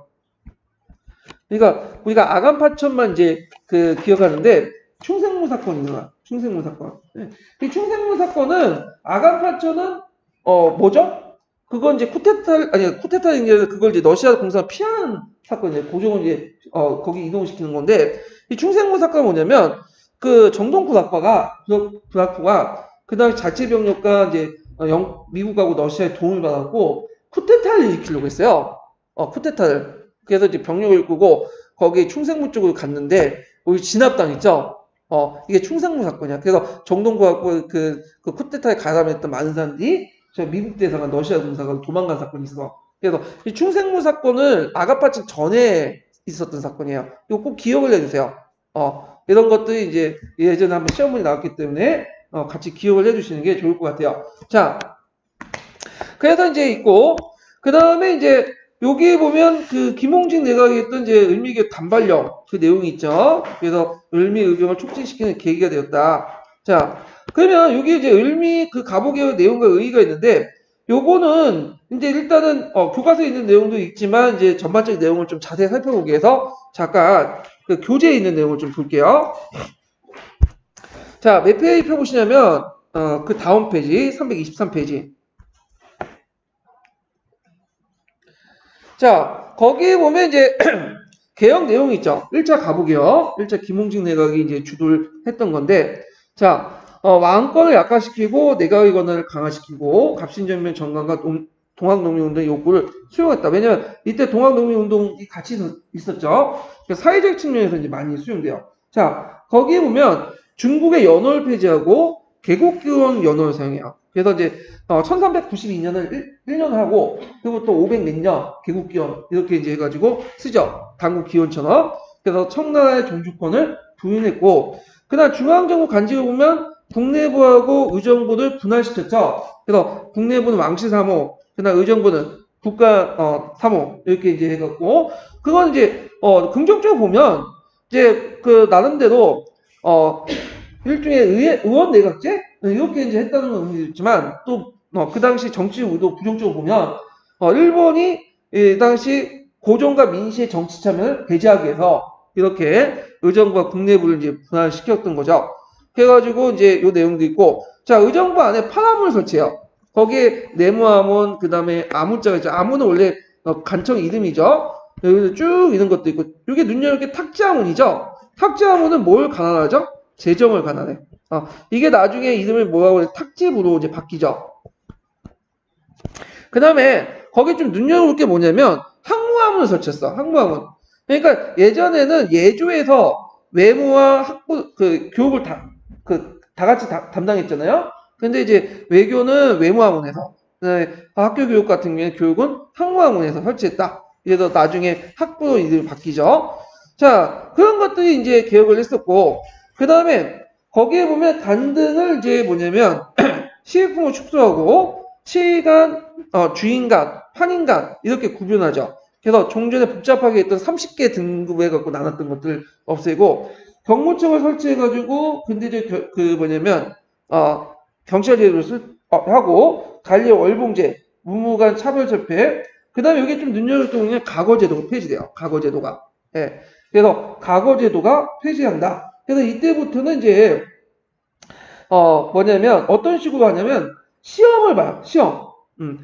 그러니까 우리가 아간파천만 이제 그 기억하는데 충생문 사건이 일어나. 충생문 사건. 네. 이 충생문 사건은 아간파천은 뭐죠? 그건 이제 쿠데타인 게 그걸 이제 러시아 공사가 피하는 사건이에요. 고종을 이제 거기 이동시키는 건데 이 충생문 사건은 뭐냐면 그 정동군학부가 그 당시 자치병력과 이제 미국하고 러시아의 도움을 받았고 쿠데타를 일으키려고 했어요. 쿠데타를. 그래서 이제 병력을 이끌고 거기 충생문 쪽으로 갔는데 거기 진압당했죠. 이게 충생문 사건이야. 그래서 정동군학부 그 쿠데타에 가담했던 많은 사람들이 저 미국 대사관 러시아 공사가 도망간 사건이 있어. 그래서 이 충생문 사건을 아가파천 전에 있었던 사건이에요. 이거 꼭 기억을 해주세요. 이런 것들이 이제 예전에 한번 시험문이 나왔기 때문에 같이 기억을 해주시는 게 좋을 것 같아요. 자, 그래서 이제 있고 그 다음에 이제 여기 보면 그 김홍직 내각이 했던 이제 을미개혁 단발령 그 내용이 있죠. 그래서 을미의병을 촉진시키는 계기가 되었다. 자, 그러면 여기 이제 을미 그 가보개혁 내용과 의의가 있는데 요거는 이제 일단은 교과서에 있는 내용도 있지만 이제 전반적인 내용을 좀 자세히 살펴보기 위해서 잠깐 그 교재에 있는 내용을 좀 볼게요. 자, 몇 페이지 펴보시냐면 그 다음 페이지 323페이지. 자, 거기에 보면 이제 개혁 내용이 있죠. 1차 가부개혁, 1차 김홍직 내각이 이제 주도를 했던 건데, 자, 왕권을 약화시키고 내각의 권한을 강화시키고 갑신전면 정강과 동학농민운동의 욕구를 수용했다. 왜냐면 이때 동학농민운동이 같이 있었죠. 사회적 측면에서 이제 많이 수용돼요. 자, 거기에 보면 중국의 연호를 폐지하고 개국기원 연호를 사용해요. 그래서 이제 1392년을 1년 하고 그리고 또 500 몇 년 개국기원 이렇게 이제 해가지고 쓰죠. 당국기원처럼. 그래서 청나라의 종주권을 부인했고 그다음 중앙정부 간직을 보면 국내부하고 의정부를 분할시켰죠. 그래서 국내부는 왕시사무, 그다음 의정부는 국가사무 이렇게 이제 해갖고 그건 이제 긍정적으로 보면 이제 그 나름대로 일종의 의원 내각제 이렇게 이제 했다는 건 의미도 있지만 또 그 당시 정치 의도 부정적으로 보면 일본이 이 당시 고종과 민씨의 정치 참여를 배제하기 위해서 이렇게 의정부와 국내부를 이제 분할시켰던 거죠. 그래가지고 이제 요 내용도 있고, 자, 의정부 안에 파라문을 설치해요. 거기에 네모아문, 그 다음에 아문자가 있죠. 아문은 원래 간청 이름이죠. 여기서 쭉 이런 것도 있고, 이게 눈여겨게 탁지아문이죠. 탁지아문은 뭘 가난하죠? 재정을 가난해. 이게 나중에 이름을 뭐라고 해? 탁지부로 이제 바뀌죠. 그 다음에 거기 좀 눈여겨볼 게 뭐냐면 항무하문을 설치했어. 항무하문. 그러니까 예전에는 예조에서 외무와 학부 그 교육을 다 같이 담당했잖아요. 근데 이제 외교는 외무하문에서, 학교 교육 같은 경우에 교육은 항무하문에서 설치했다. 그래서 나중에 학부로 이름이 바뀌죠. 자, 그런 것들이 이제 개혁을 했었고, 그 다음에 거기에 보면 간등을 이제 뭐냐면 시익품을 축소하고 치간, 주인간, 판인간 이렇게 구분하죠. 그래서 종전에 복잡하게 했던 30개 등급에 갖고 나눴던 것들 없애고 경무청을 설치해가지고 근대적 뭐냐면 경찰제도를 하고 관리 월봉제, 무무관 차별철폐. 그다음에 여기 좀 눈여겨볼 게 과거제도가 폐지돼요. 과거제도가. 예. 그래서 과거제도가 폐지한다. 그래서 이때부터는 이제 뭐냐면 어떤 식으로 하냐면 시험을 봐요. 시험.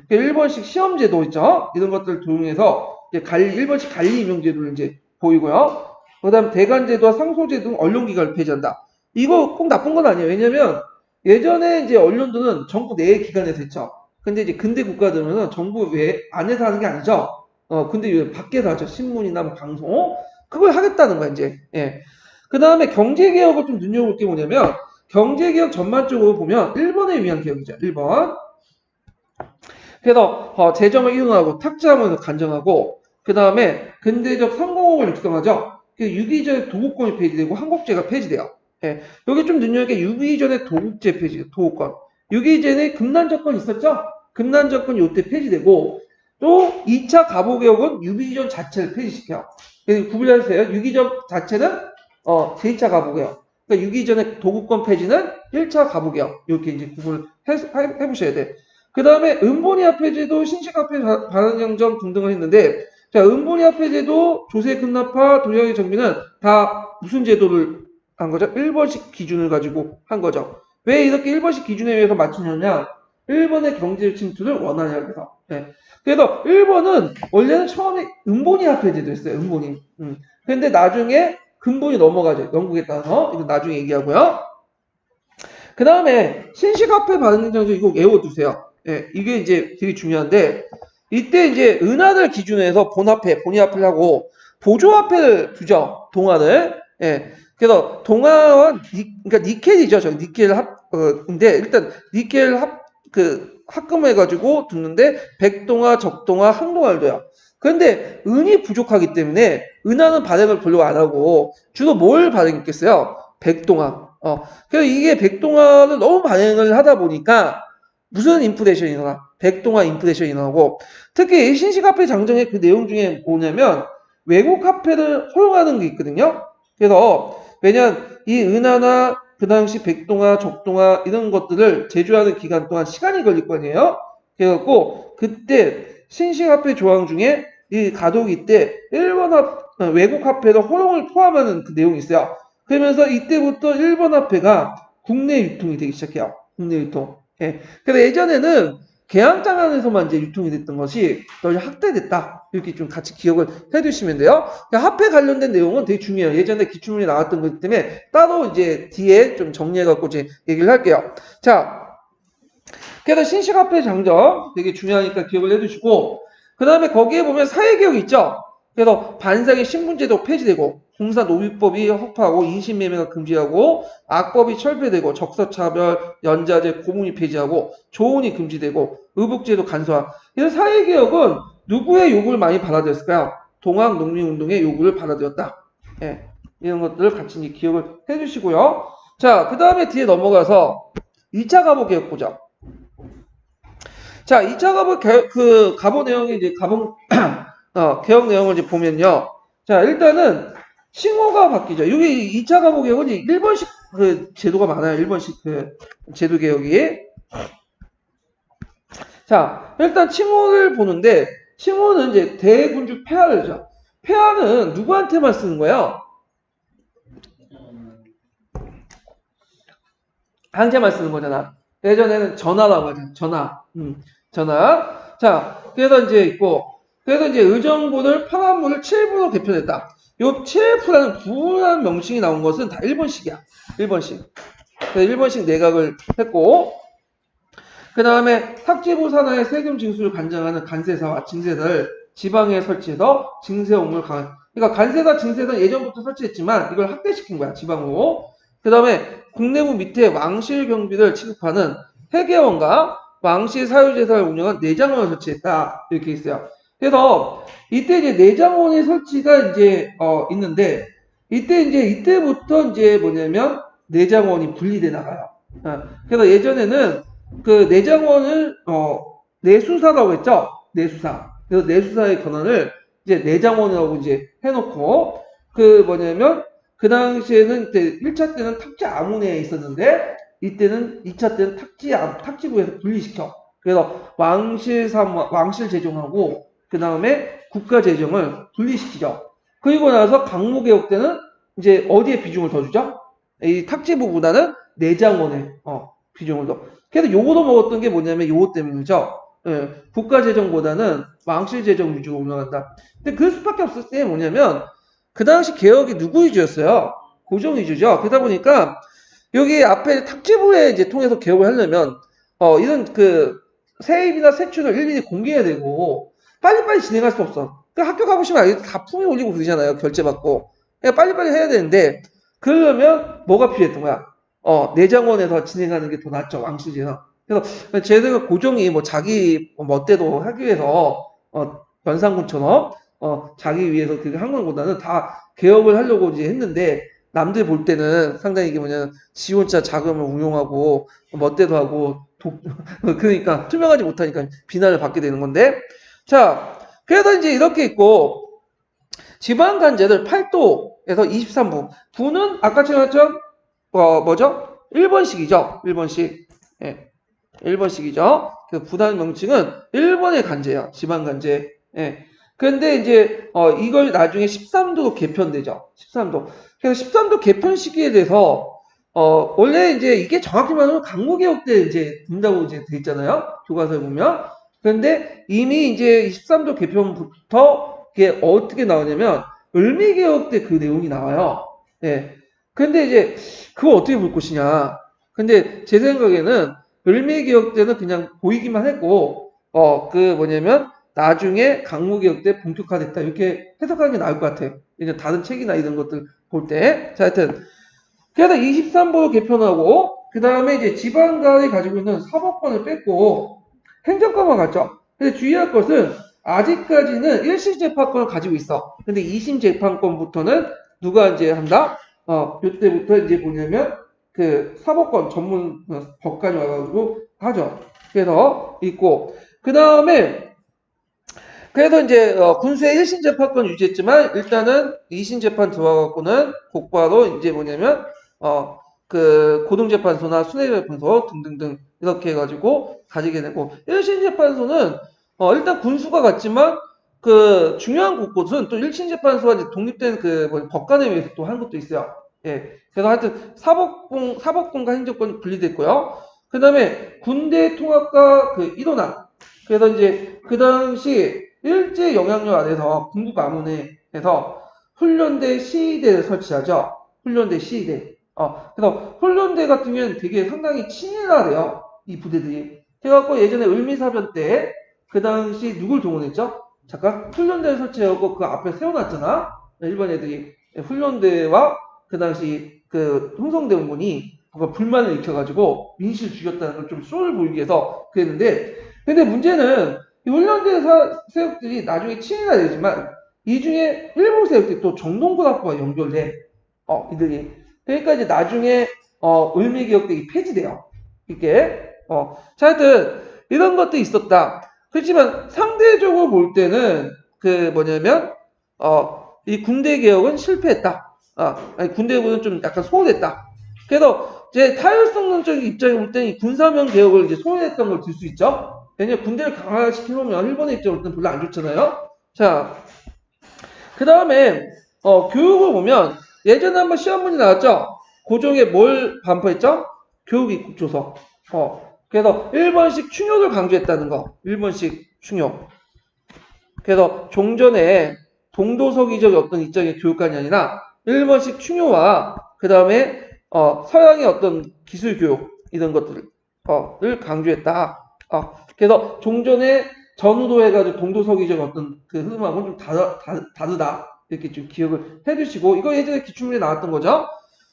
일본식 시험제도 있죠. 이런 것들을 도용해서 이제 일본식 관리 임용제도를 이제 보이고요. 그 다음 대관제도와 상소제도 등 언론기관을 폐지한다. 이거 꼭 나쁜 건 아니에요. 왜냐면 예전에 이제 언론들은 정부 내 기관에서 했죠. 근데 이제 근대 국가들은 정부 외 안에서 하는 게 아니죠. 근데 밖에서 하죠. 신문이나 뭐 방송. 그걸 하겠다는 거야, 이제. 예. 그 다음에 경제개혁을 좀 눈여겨볼 게 뭐냐면 경제개혁 전반적으로 보면 일본에 위한 개혁이죠. 1번. 그래서 재정을 이동하고 탁자문을 간정하고 그 다음에 근대적 상공업을 육성하죠. 유기적 도급권이 폐지되고 한국제가 폐지돼요. 예. 여기 좀 눈여겨게 유기전의 도급제 폐지, 도급권. 유기전에 금난정권 있었죠? 금난정권이 이때 폐지되고 또 2차 가보개혁은 유기전 자체를 폐지시켜요. 구분하세요. 유기전 자체는 제2차 가보개혁. 그러니까 유기전의 도급권 폐지는 1차 가보개혁. 이렇게 이제 구분을 해보셔야 돼. 그 다음에 은본이화 폐지도 신식화폐 반환정정 등등을 했는데, 자, 은본이화 폐지도 조세 급납화, 도량의 정비는 다 무슨 제도를 한 거죠? 일본식 기준을 가지고 한 거죠. 왜 이렇게 일본식 기준에 의해서 맞추냐면, 일본의 경제 침투를 원하냐, 그래서. 네. 그래서 일본은 원래는 처음에 은본이화 폐지도 했어요, 은본이. 근데 나중에 근본이 넘어가죠. 영국에 따라서. 이거 나중에 얘기하고요. 그 다음에 신식화폐 반환정정 이거 외워두세요. 예, 이게 이제 되게 중요한데, 이때 이제 은화를 기준으로 해서 본화폐를 하고, 보조화폐를 두죠, 동화를. 예. 그래서 동화와, 그러니까 니켈이죠, 니켈 근데 일단 니켈 합금해가지고 두는데, 백동화, 적동화, 항동화를 둬요. 그런데 은이 부족하기 때문에, 은화는 발행을 별로 안 하고, 주로 뭘 발행했겠어요? 백동화. 그래서 이게 백동화를 너무 발행을 하다 보니까, 무슨 인플레이션이 일어나? 백동화 인플레이션이 일어나고 특히 신식화폐 장정의 그 내용 중에 뭐냐면 외국 화폐를 허용하는 게 있거든요. 그래서 왜냐면 이 은화나 그 당시 백동화, 적동화 이런 것들을 제조하는 기간 동안 시간이 걸릴 거 아니에요. 그래갖고 그때 신식화폐 조항 중에 이 가독이 때 일본 외국 화폐를 허용을 포함하는 그 내용이 있어요. 그러면서 이때부터 일본 화폐가 국내 유통이 되기 시작해요. 국내 유통. 예. 그래서 예전에는 개항장 안에서만 이제 유통이 됐던 것이 더 확대됐다. 이렇게 좀 같이 기억을 해두시면 돼요. 그러니까 화폐 관련된 내용은 되게 중요해요. 예전에 기출문이 나왔던 거기 때문에 따로 이제 뒤에 좀 정리해갖고 이제 얘기를 할게요. 자, 그래서 신식화폐 장정 되게 중요하니까 기억을 해두시고, 그 다음에 거기에 보면 사회개혁이 있죠. 그래서 반상의 신분제도 폐지되고, 공사노비법이 허파하고, 인신매매가 금지하고, 악법이 철폐되고, 적서차별, 연자제, 고문이 폐지하고, 조언이 금지되고, 의복제도 간소화. 이런 사회개혁은 누구의 요구를 많이 받아들였을까요? 동학농민운동의 요구를 받아들였다. 예, 이런 것들을 같이 기억을 해주시고요. 자, 그 다음에 뒤에 넘어가서 2차 갑오 개혁 보자. 자, 2차 갑오 개혁, 갑오 내용이 이제 개혁 내용을 이제 보면요. 자, 일단은 칭호가 바뀌죠. 여기 2차 갑오 개혁은 이제 일본식 그 제도가 많아요. 일본식 그 제도 개혁이. 자, 일단 칭호를 보는데, 칭호는 이제 대군주 폐하죠. 폐하는 누구한테만 쓰는 거예요? 한테만 쓰는 거잖아. 예전에는 전하라고 하죠. 전하. 전하. 자, 그래서 이제 있고, 그래서 이제 의정부를 파란부를 7부로 개편했다. 요 7부라는 부라는 명칭이 나온 것은 다 일본식이야. 일본식. 그래서 일본식 내각을 했고, 그 다음에 탁지부 산하의 세금 징수를 관장하는 간세사와 징세사를 지방에 설치해서 징세 업무를 강화. 그러니까 간세사, 징세사는 예전부터 설치했지만 이걸 확대시킨 거야. 지방으로. 그 다음에 국내부 밑에 왕실 경비를 취급하는 회계원과 왕실 사유재산을 운영한 내장원을 설치했다. 이렇게 있어요. 그래서 이때 이제 내장원의 설치가 이제 있는데 이때부터 이제 뭐냐면 내장원이 분리돼 나가요. 그래서 예전에는 그 내장원을 내수사라고 했죠. 내수사. 그래서 내수사의 권한을 이제 내장원이라고 이제 해놓고 그 뭐냐면 그 당시에는 이때 1차 때는 탁지 아문에 있었는데 이때는 2차 때는 탁지부에서 분리시켜. 그래서 왕실 재정하고 그 다음에 국가 재정을 분리시키죠. 그리고 나서 강무개혁 때는 이제 어디에 비중을 더 주죠? 이 탁지부보다는 내장원에 비중을 더. 그래서 요거도 먹었던 게 뭐냐면 요거 때문이죠. 예, 국가 재정보다는 왕실 재정 위주로 운영한다. 근데 그 수밖에 없을 때 뭐냐면 그 당시 개혁이 누구 위주였어요? 고종 위주죠. 그러다 보니까 여기 앞에 탁지부에 이제 통해서 개혁을 하려면 이런 그 세입이나 세출을 일일이 공개해야 되고 빨리빨리 진행할 수 없어. 그 학교 가보시면 알겠죠. 다 품위 올리고 그러잖아요. 결제받고. 그러니까 빨리빨리 해야 되는데 그러려면 뭐가 필요했던 거야? 내장원에서 진행하는 게 더 낫죠. 왕실에서. 그래서 제 생각 고종이 뭐 자기 멋대로 하기 위해서 변상군처럼 자기 위해서 그렇게 한 것보다는 다 개혁을 하려고 이제 했는데 남들 볼 때는 상당히 이게 뭐냐 지 혼자 자금을 운용하고 멋대로 하고 그러니까 투명하지 못하니까 비난을 받게 되는 건데 자 그래서 이제 이렇게 있고 지방간제들 8도에서 23부 부는 아까처럼 뭐죠? 1번식이죠. 1번식. 예. 1번식이죠. 그 부단 명칭은 일본의 간제예요. 지방간제. 예. 근데 이제 이걸 나중에 13도로 개편되죠. 13도. 그래서 13도 개편 시기에 대해서 원래 이제 이게 정확히 말하면 강무개혁 때 이제 된다고 이제 돼 있잖아요. 교과서에 보면. 그런데 이미 이제 13도 개편부터 이게 어떻게 나오냐면 을미개혁 때 그 내용이 나와요. 예. 근데 이제 그거 어떻게 볼 것이냐. 근데 제 생각에는 을미개혁 때는 그냥 보이기만 했고 그 뭐냐면 나중에 강무개혁 때 본격화됐다 이렇게 해석하는 게 나을 것 같아. 이제 다른 책이나 이런 것들 볼 때. 자, 하여튼 그래서 23부 개편하고 그 다음에 이제 지방간이 가지고 있는 사법권을 뺐고 행정권만 갔죠. 근데 주의할 것은 아직까지는 1심 재판권을 가지고 있어. 근데 2심 재판권부터는 누가 이제 한다? 이때부터 이제 뭐냐면 그 사법권 전문 법관이 와가지고 하죠. 그래서 있고 그 다음에 그래서 이제 군수의 1심 재판권 유지했지만 일단은 2심 재판 들어가고는 곧바로 이제 뭐냐면 그 고등재판소나 수뇌재판소 등등등 이렇게 해가지고 가지게 되고 1심 재판소는 일단 군수가 같지만 그 중요한 곳은 또 1심 재판소가 이제 독립된 그 법관에 의해서 또 한 것도 있어요. 예. 그래서 하여튼 사법권과 행정권이 분리됐고요. 그 다음에 군대 통합과 그 일원화. 그래서 이제 그 당시 일제 영향력 안에서 군국 아문에서 훈련대 시위대를 설치하죠. 훈련대 시위대. 그래서 훈련대 같은 경우는 되게 상당히 친일화돼요. 이 부대들이. 그래갖고 예전에 을미사변 때 그 당시 누굴 동원했죠? 잠깐 훈련대를 설치하고 그 앞에 세워놨잖아. 일본 애들이 훈련대와 그 당시 그 흥성대원군이 불만을 일으켜가지고 민실 죽였다는 걸 좀 쇼를 보이기 위해서 그랬는데 근데 문제는 이 훈련대 세력들이 나중에 친일화 되지만 이 중에 일부 세력들이 또 정동군학부와 연결돼. 이들이. 그러니까 이제 나중에 을미개혁대기 폐지돼요. 이게 자, 하여튼 이런 것도 있었다. 그렇지만 상대적으로 볼 때는 그 뭐냐면 이 군대 개혁은 실패했다. 아니 군대보다는 좀 약간 소홀했다. 그래서 제 타율성론적인 입장에 볼 때는 이 군사명 개혁을 이제 소홀했던 걸 들 수 있죠. 왜냐면 군대를 강화시키려면 일본의 입장으로 는 별로 안 좋잖아요. 자, 그 다음에 교육을 보면 예전에 한번 시험 문제 나왔죠. 고종에 뭘 반포했죠? 교육 입국조서. 그래서 1번씩 충욕을 강조했다는 거. 1번씩 충욕. 그래서 종전에 동도서기적 어떤 입장의 교육관이 아니라 1번씩 충효와 그 다음에 서양의 어떤 기술 교육 이런 것들을 강조했다. 그래서 종전에 전후도 해가지고 동도서기적 어떤 그 흐름하고는 좀 다르다. 이렇게 좀 기억을 해두시고 이거 예전에 기출문제 나왔던 거죠.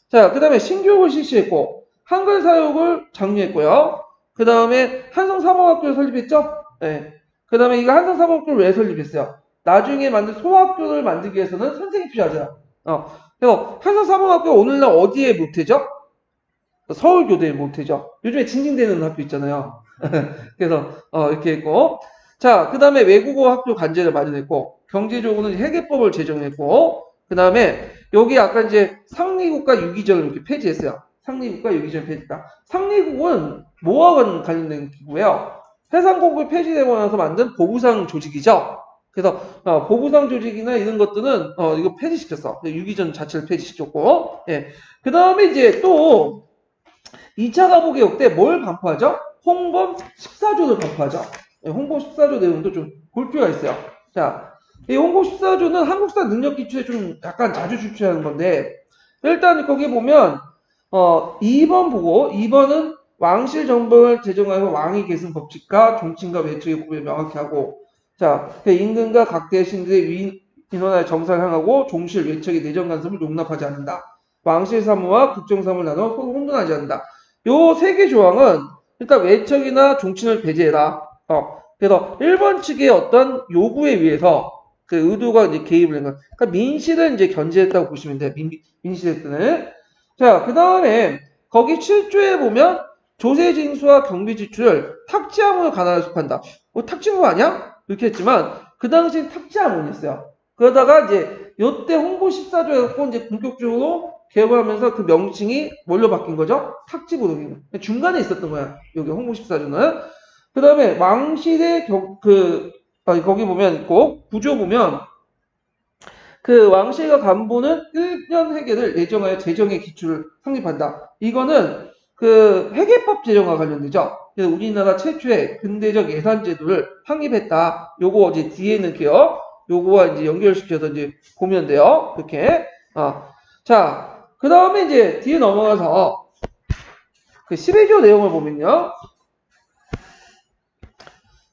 자, 그 다음에 신교육을 실시했고 한글 사육을 장려했고요. 그 다음에 한성사범학교를 설립했죠. 네. 그 다음에 이거 한성사범학교를 왜 설립했어요? 나중에 만든 소학교를 만들기 위해서는 선생님이 필요하잖아. 그래서 한성사범학교 오늘날 어디에 못해죠? 서울교대에 못해죠. 요즘에 징징대는 학교 있잖아요. 그래서 이렇게 했고, 자, 그 다음에 외국어 학교 관제를 마련했고, 경제적으로는 회계법을 제정했고, 그 다음에 여기 아까 이제 상리국과 유기전을 이렇게 폐지했어요. 상리국과 유기전 폐지다. 상리국은 뭐와 관련된 기구예요? 해상공국이 폐지되고 나서 만든 보부상 조직이죠. 그래서 보부상 조직이나 이런 것들은 이거 폐지시켰어. 유기전 자체를 폐지시켰고, 예. 그 다음에 이제 또 2차 가보개혁 때 뭘 반포하죠? 홍범 14조를 반포하죠. 예, 홍범 14조 내용도 좀 볼 필요가 있어요. 자, 이 홍범 14조는 한국사 능력 기초에 좀 약간 자주 출제하는 건데, 일단 거기 보면 2번 보고 2번은 왕실 정벌을 제정하여 왕위 계승 법칙과 종친과 외척의 구분을 명확히 하고, 자, 그 임금과 각 대신들의 인원의 정사를 향하고 종실 외척의 내정 간섭을 용납하지 않는다. 왕실 사무와 국정 사무를 나눠 서로 혼돈하지 않는다. 요 세 개 조항은 일단 외척이나 종친을 배제해라. 그래서 일본 측의 어떤 요구에 의해서 그 의도가 이제 개입을 한 거. 그러니까 민실을 이제 견제했다고 보시면 돼요. 민실 때는. 자, 그 다음에 거기 7조에 보면 조세징수와 경비지출을 탁지함으로 간화해석한다. 탁지함 아니야? 이렇게 했지만 그 당시엔 탁지함이었어요. 그러다가 이제 요때 홍보 14조 해갖고 이제 본격적으로 개혁을 하면서 그 명칭이 뭘로 바뀐 거죠? 탁지부로 바뀐 거예요. 중간에 있었던 거야. 여기 홍보 14조는. 그 다음에 왕실의 거기 보면 있고 구조 보면 그 왕실과 간부는 1년 회계를 예정하여 재정의 기초를 확립한다. 이거는 그 회계법 제정과 관련되죠. 그래서 우리나라 최초의 근대적 예산 제도를 확립했다. 요거 이제 뒤에 있는 게요. 요거와 이제 연결시켜서 이제 보면 돼요. 이렇게. 자, 그 다음에 이제 뒤에 넘어가서 그 12조 내용을 보면요.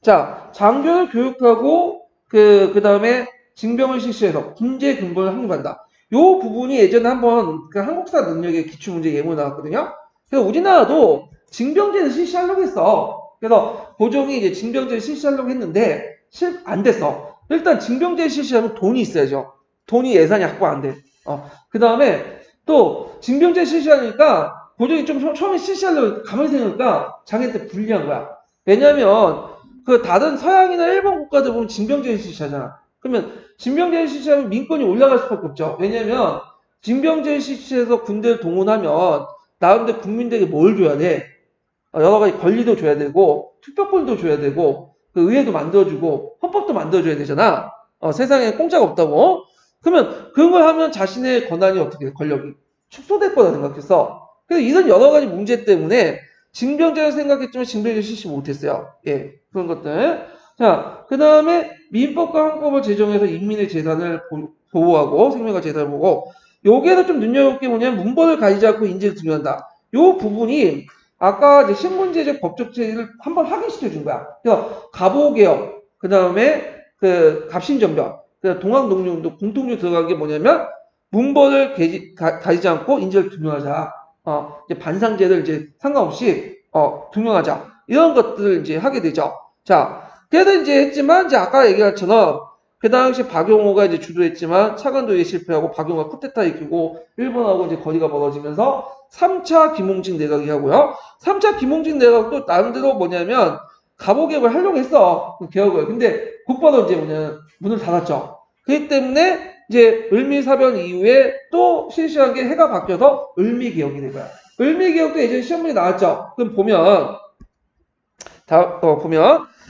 자, 장교를 교육하고 그 다음에 징병을 실시해서 군제 근본을 확립한다. 요 부분이 예전에 한번 그 한국사 능력의 기출문제 예문 나왔거든요. 그래서 우리나라도 징병제를 실시하려고 했어. 그래서 고종이 이제 징병제를 실시하려고 했는데 안 됐어. 일단 징병제 실시하면 돈이 있어야죠. 돈이 예산이 확보 안 돼. 그 다음에 또 징병제 실시하니까 고종이 좀 처음에 실시하려고 가만히 생각하니까 자기한테 불리한 거야. 왜냐면 그 다른 서양이나 일본 국가들 보면 징병제를 실시하잖아. 그러면 징병제를 실시하면 민권이 올라갈 수밖에 없죠. 왜냐면 징병제를 실시해서 군대를 동원하면 나름대로 국민들에게 뭘 줘야 돼? 여러 가지 권리도 줘야 되고 투표권도 줘야 되고 그 의회도 만들어주고 헌법도 만들어줘야 되잖아. 세상에 공짜가 없다고. 그러면 그런 걸 하면 자신의 권한이 어떻게 돼? 권력이 축소될 거다 생각했어. 그래서 이런 여러 가지 문제 때문에 징병제를 생각했지만 징병제를 실시 못했어요. 예, 그런 것들. 자, 그 다음에 민법과 헌법을 제정해서 인민의 재산을 보호하고 생명과 재산을 보고 여기에서 좀 눈여볼 게 뭐냐면 문벌을 가리지 않고 인재를 등용한다. 요 부분이 아까 이제 신문제적 법적 체계를 한번 확인시켜 준 거야. 그래서 가보개혁, 그 다음에 그 갑신전변, 그 동학농령도 공통적으로 들어간 게 뭐냐면 문벌을 가리지 않고 인재를 등용하자. 이제 반상제를 이제 상관없이 등용하자. 이런 것들을 이제 하게 되죠. 자, 그래도 이제 했지만 이제 아까 얘기한 것처럼 그 당시 박용호가 이제 주도했지만 차관도에 실패하고 박용호가 쿠데타 일으키고 일본하고 이제 거리가 멀어지면서 3차 김홍직 내각이 하고요. 3차 김홍직 내각도 나름대로 뭐냐면 갑오개혁을 하려고 했어. 그 개혁을. 근데 곧바로 이제 문을 닫았죠. 그렇기 때문에 이제 을미사변 이후에 또 실시한 게 해가 바뀌어서 을미개혁이 된 거야. 을미개혁도 예전에 시험문에 나왔죠. 그럼 보면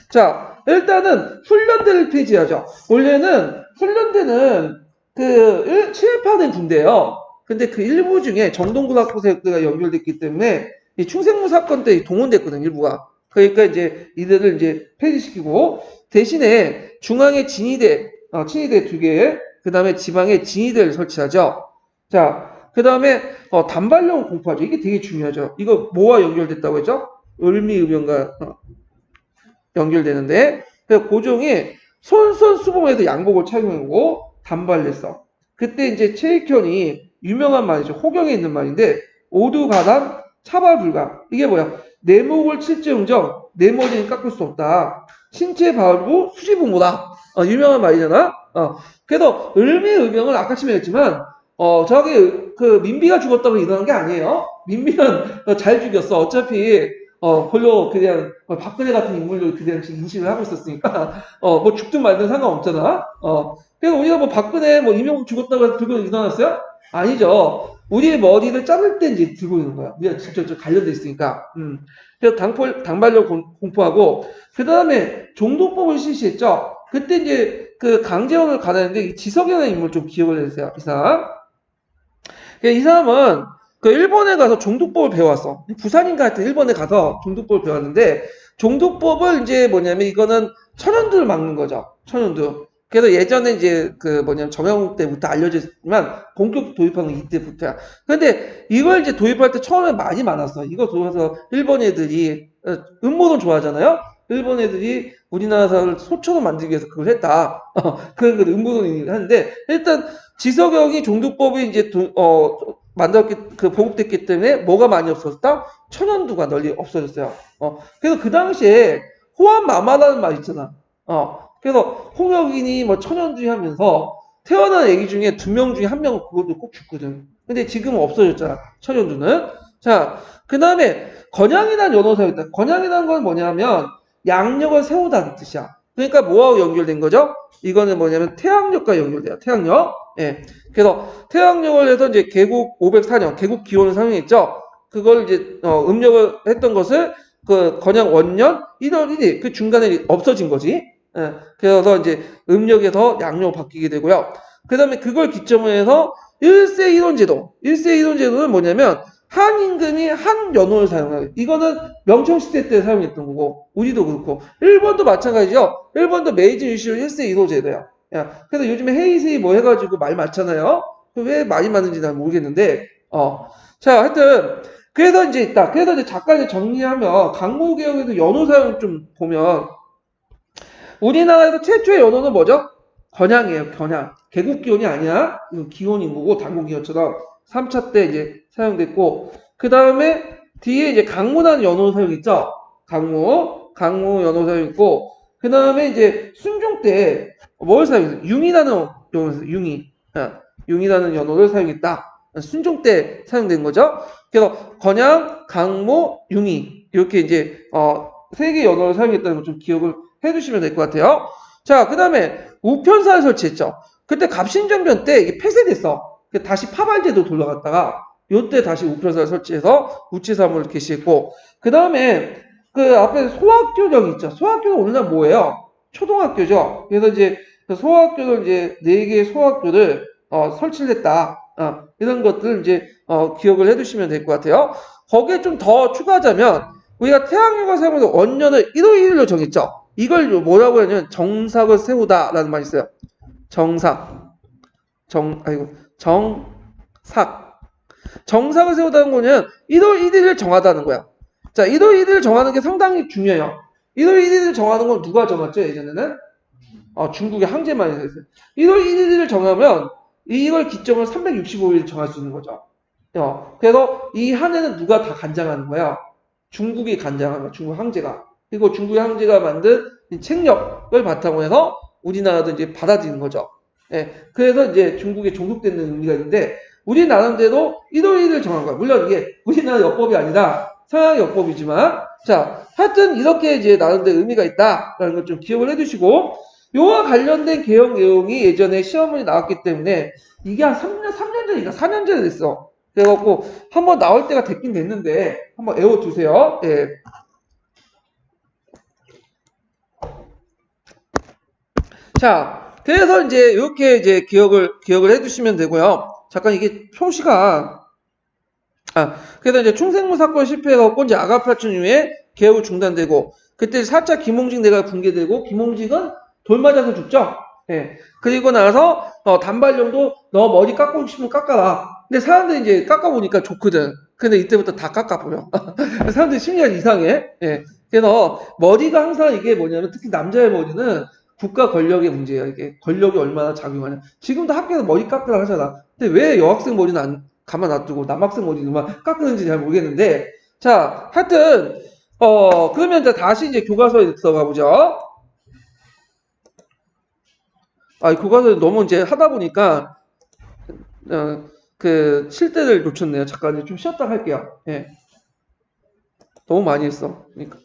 자, 일단은 훈련대를 폐지하죠. 원래는 훈련대는 그 친일파된 군대예요. 근데 그 일부 중에 정동군학부세가 연결됐기 때문에 이 충생무 사건 때 동원됐거든, 일부가. 그러니까 이제 이들을 이제 폐지시키고 대신에 중앙에 진위대 2개, 그 다음에 지방에 진위대를 설치하죠. 자, 그 다음에 단발령 공포하죠. 이게 되게 중요하죠. 이거 뭐와 연결됐다고 했죠? 을미의병과 연결되는데, 고종이 솔선수범해서 양복을 착용하고 단발냈어. 그때 이제 최익현이 유명한 말이죠. 호경에 있는 말인데, 오두가단 차발불가. 이게 뭐야? 내목을 칠지응정 내 머리는 깎을 수 없다. 신체 발부 수지부모다. 유명한 말이잖아. 그래서 을미의병은 아까 치면했지만 저기 그 민비가 죽었다고 일어난 게 아니에요. 민비는 잘 죽였어. 어차피 별로 그냥 박근혜 같은 인물로 그 당시 인식을 하고 있었으니까 뭐 죽든 말든 상관없잖아. 그래서 우리가 뭐 박근혜 뭐 이명박 죽었다고 해서 들고 일어났어요? 아니죠. 우리의 머리를 자를 때 이제 들고 있는 거야. 우리가 직접 관련돼 있으니까. 그래서 당발령 공포하고 그 다음에 종도법을 실시했죠. 그때 이제 그 강제원을 가다했는데 지석이라는 인물 좀 기억을 해주세요. 이 사람. 이 사람은 그 일본에 가서 종도법을 배워왔어. 부산인가 하여튼 일본에 가서 종도법을 배웠는데 종도법을 이제 뭐냐면 이거는 천연두를 막는 거죠. 천연두. 그래서 예전에 이제 그 뭐냐면 정영국 때부터 알려졌지만 본격 도입한 건 이때부터야. 근데 이걸 이제 도입할 때 처음에 많이 많았어. 이거 도와서 일본 애들이 음모론 좋아하잖아요. 일본 애들이 우리나라 사람을 소처럼 만들기 위해서 그걸 했다. 그런 음모론이 하는데 일단 지석영이 종도법이 이제 보급됐기 때문에 뭐가 많이 없어졌다? 천연두가 널리 없어졌어요. 그래서 그 당시에 호환마마라는 말 있잖아. 그래서 홍역인이 뭐 천연두이 하면서 태어난 애기 중에 2명 중에 1명은 그것도 꼭 죽거든. 근데 지금은 없어졌잖아. 천연두는. 자, 그 다음에 건양이라는 연어사가 있다. 건양이라는 건 뭐냐면 양력을 세우다는 뜻이야. 그러니까 뭐하고 연결된 거죠? 이거는 뭐냐면 태양력과 연결돼요. 태양력. 예. 그래서 태양력을 해서 이제 개국 504년 개국 기원을 사용했죠. 그걸 이제 음력을 했던 것을 그 건양 원년 1월 1일 그 중간에 없어진 거지. 예. 그래서 이제 음력에서 양력으로 바뀌게 되고요. 그 다음에 그걸 기점으로 해서 1세 1원 제도. 1세 1원 제도는 뭐냐면 한 임금이 한 연호를 사용하요. 이거는 명청시대 때 사용했던 거고 우리도 그렇고 일본도 마찬가지죠. 일본도 메이지 유시로 1세 1호 제도야. 그래서 요즘에 헤이세이 뭐 해가지고 말 많잖아요. 왜 말이 많은지 난 모르겠는데 자 하여튼 그래서 이제 있다. 그래서 이제 잠깐 이제 정리하면 강무개혁에서 연호 사용 좀 보면 우리나라에서 최초의 연호는 뭐죠? 건양이에요. 건양. 개국기원이 아니야. 이건 기원인 거고 당국기원처럼 3차 때 이제 사용됐고 그 다음에 뒤에 이제 강무라는 연호 사용있죠. 강무 연호 사용있고 그 다음에 이제 순종 때 뭘 사용했어요? 융이라는 연호 융이라는 연호를 사용했다. 순종 때 사용된 거죠. 그래서 건양, 강무, 융이 이렇게 이제 3개 연호를 사용했다는 걸 좀 기억을 해두시면 될 것 같아요. 자, 그 다음에 우편사를 설치했죠. 그때 갑신정변 때 이게 폐쇄됐어. 다시 파발제도 돌아갔다가 요때 다시 우편사를 설치해서 우체사무를 개시했고 그 다음에 그 앞에 소학교령 있죠. 소학교는 오늘날 뭐예요? 초등학교죠. 그래서 이제 소학교를 이제 4개의 소학교를 설치를 했다. 이런 것들 이제 기억을 해두시면 될 것 같아요. 거기에 좀 더 추가하자면 우리가 태양열과 사용해서 원년을 1월 1일로 정했죠. 이걸 뭐라고 하냐면 정삭을 세우다라는 말이 있어요. 정삭. 정삭을 세우다는 거는 1월 1일을 정하다는 거야. 자, 1월 1일을 정하는 게 상당히 중요해요. 1월 1일을 정하는 건 누가 정했죠? 예전에는? 중국의 항제만 했어요. 1월 1일을 정하면 이걸 기점으로 365일 정할 수 있는 거죠. 그래서 이 한 해는 누가 다 간장하는 거야? 중국이 간장하는 거야. 중국 항제가. 그리고 중국의 항제가 만든 책력을 바탕으로 해서 우리나라도 이제 받아들이는 거죠. 예, 그래서 이제 중국에 종속되는 의미가 있는데 우리 나름대로 1월 1일 정한 거야. 물론 이게 우리나라 역법이 아니라 서양 역법이지만 자, 하여튼 이렇게 이제 나름대로 의미가 있다라는 걸 좀 기억을 해두시고 요와 관련된 개혁 내용이 예전에 시험문이 나왔기 때문에 이게 한 3년 전인가 4년 전에 됐어. 그래갖고 한번 나올 때가 됐긴 됐는데 한번 외워두세요. 예. 자, 그래서 이제 이렇게 이제 기억을 해두시면 되고요. 잠깐 이게 표시가 그래서 이제 충생무 사건 실패해갖고 이제 아가파춘 이후에 개혁이 중단되고 그때 4차 김홍직 내가 붕괴되고 김홍직은 돌 맞아서 죽죠. 예. 그리고 나서 단발령도 너 머리 깎고 싶으면 깎아라. 근데 사람들이 이제 깎아보니까 좋거든. 근데 이때부터 다 깎아버려. 사람들이 심리가 이상해. 예. 그래서 머리가 항상 이게 뭐냐면 특히 남자의 머리는 국가 권력의 문제예요. 이게 권력이 얼마나 작용하냐. 지금도 학교에서 머리 깎으라 하잖아. 근데 왜 여학생 머리는 안 가만 놔두고 남학생 머리만 깎는지 잘 모르겠는데 자 하여튼 그러면 이제 다시 이제 교과서에 들어가 보죠. 교과서 너무 이제 하다 보니까 그 칠 때를 놓쳤네요. 잠깐 좀 쉬었다 할게요. 예. 너무 많이 했어. 그러니까.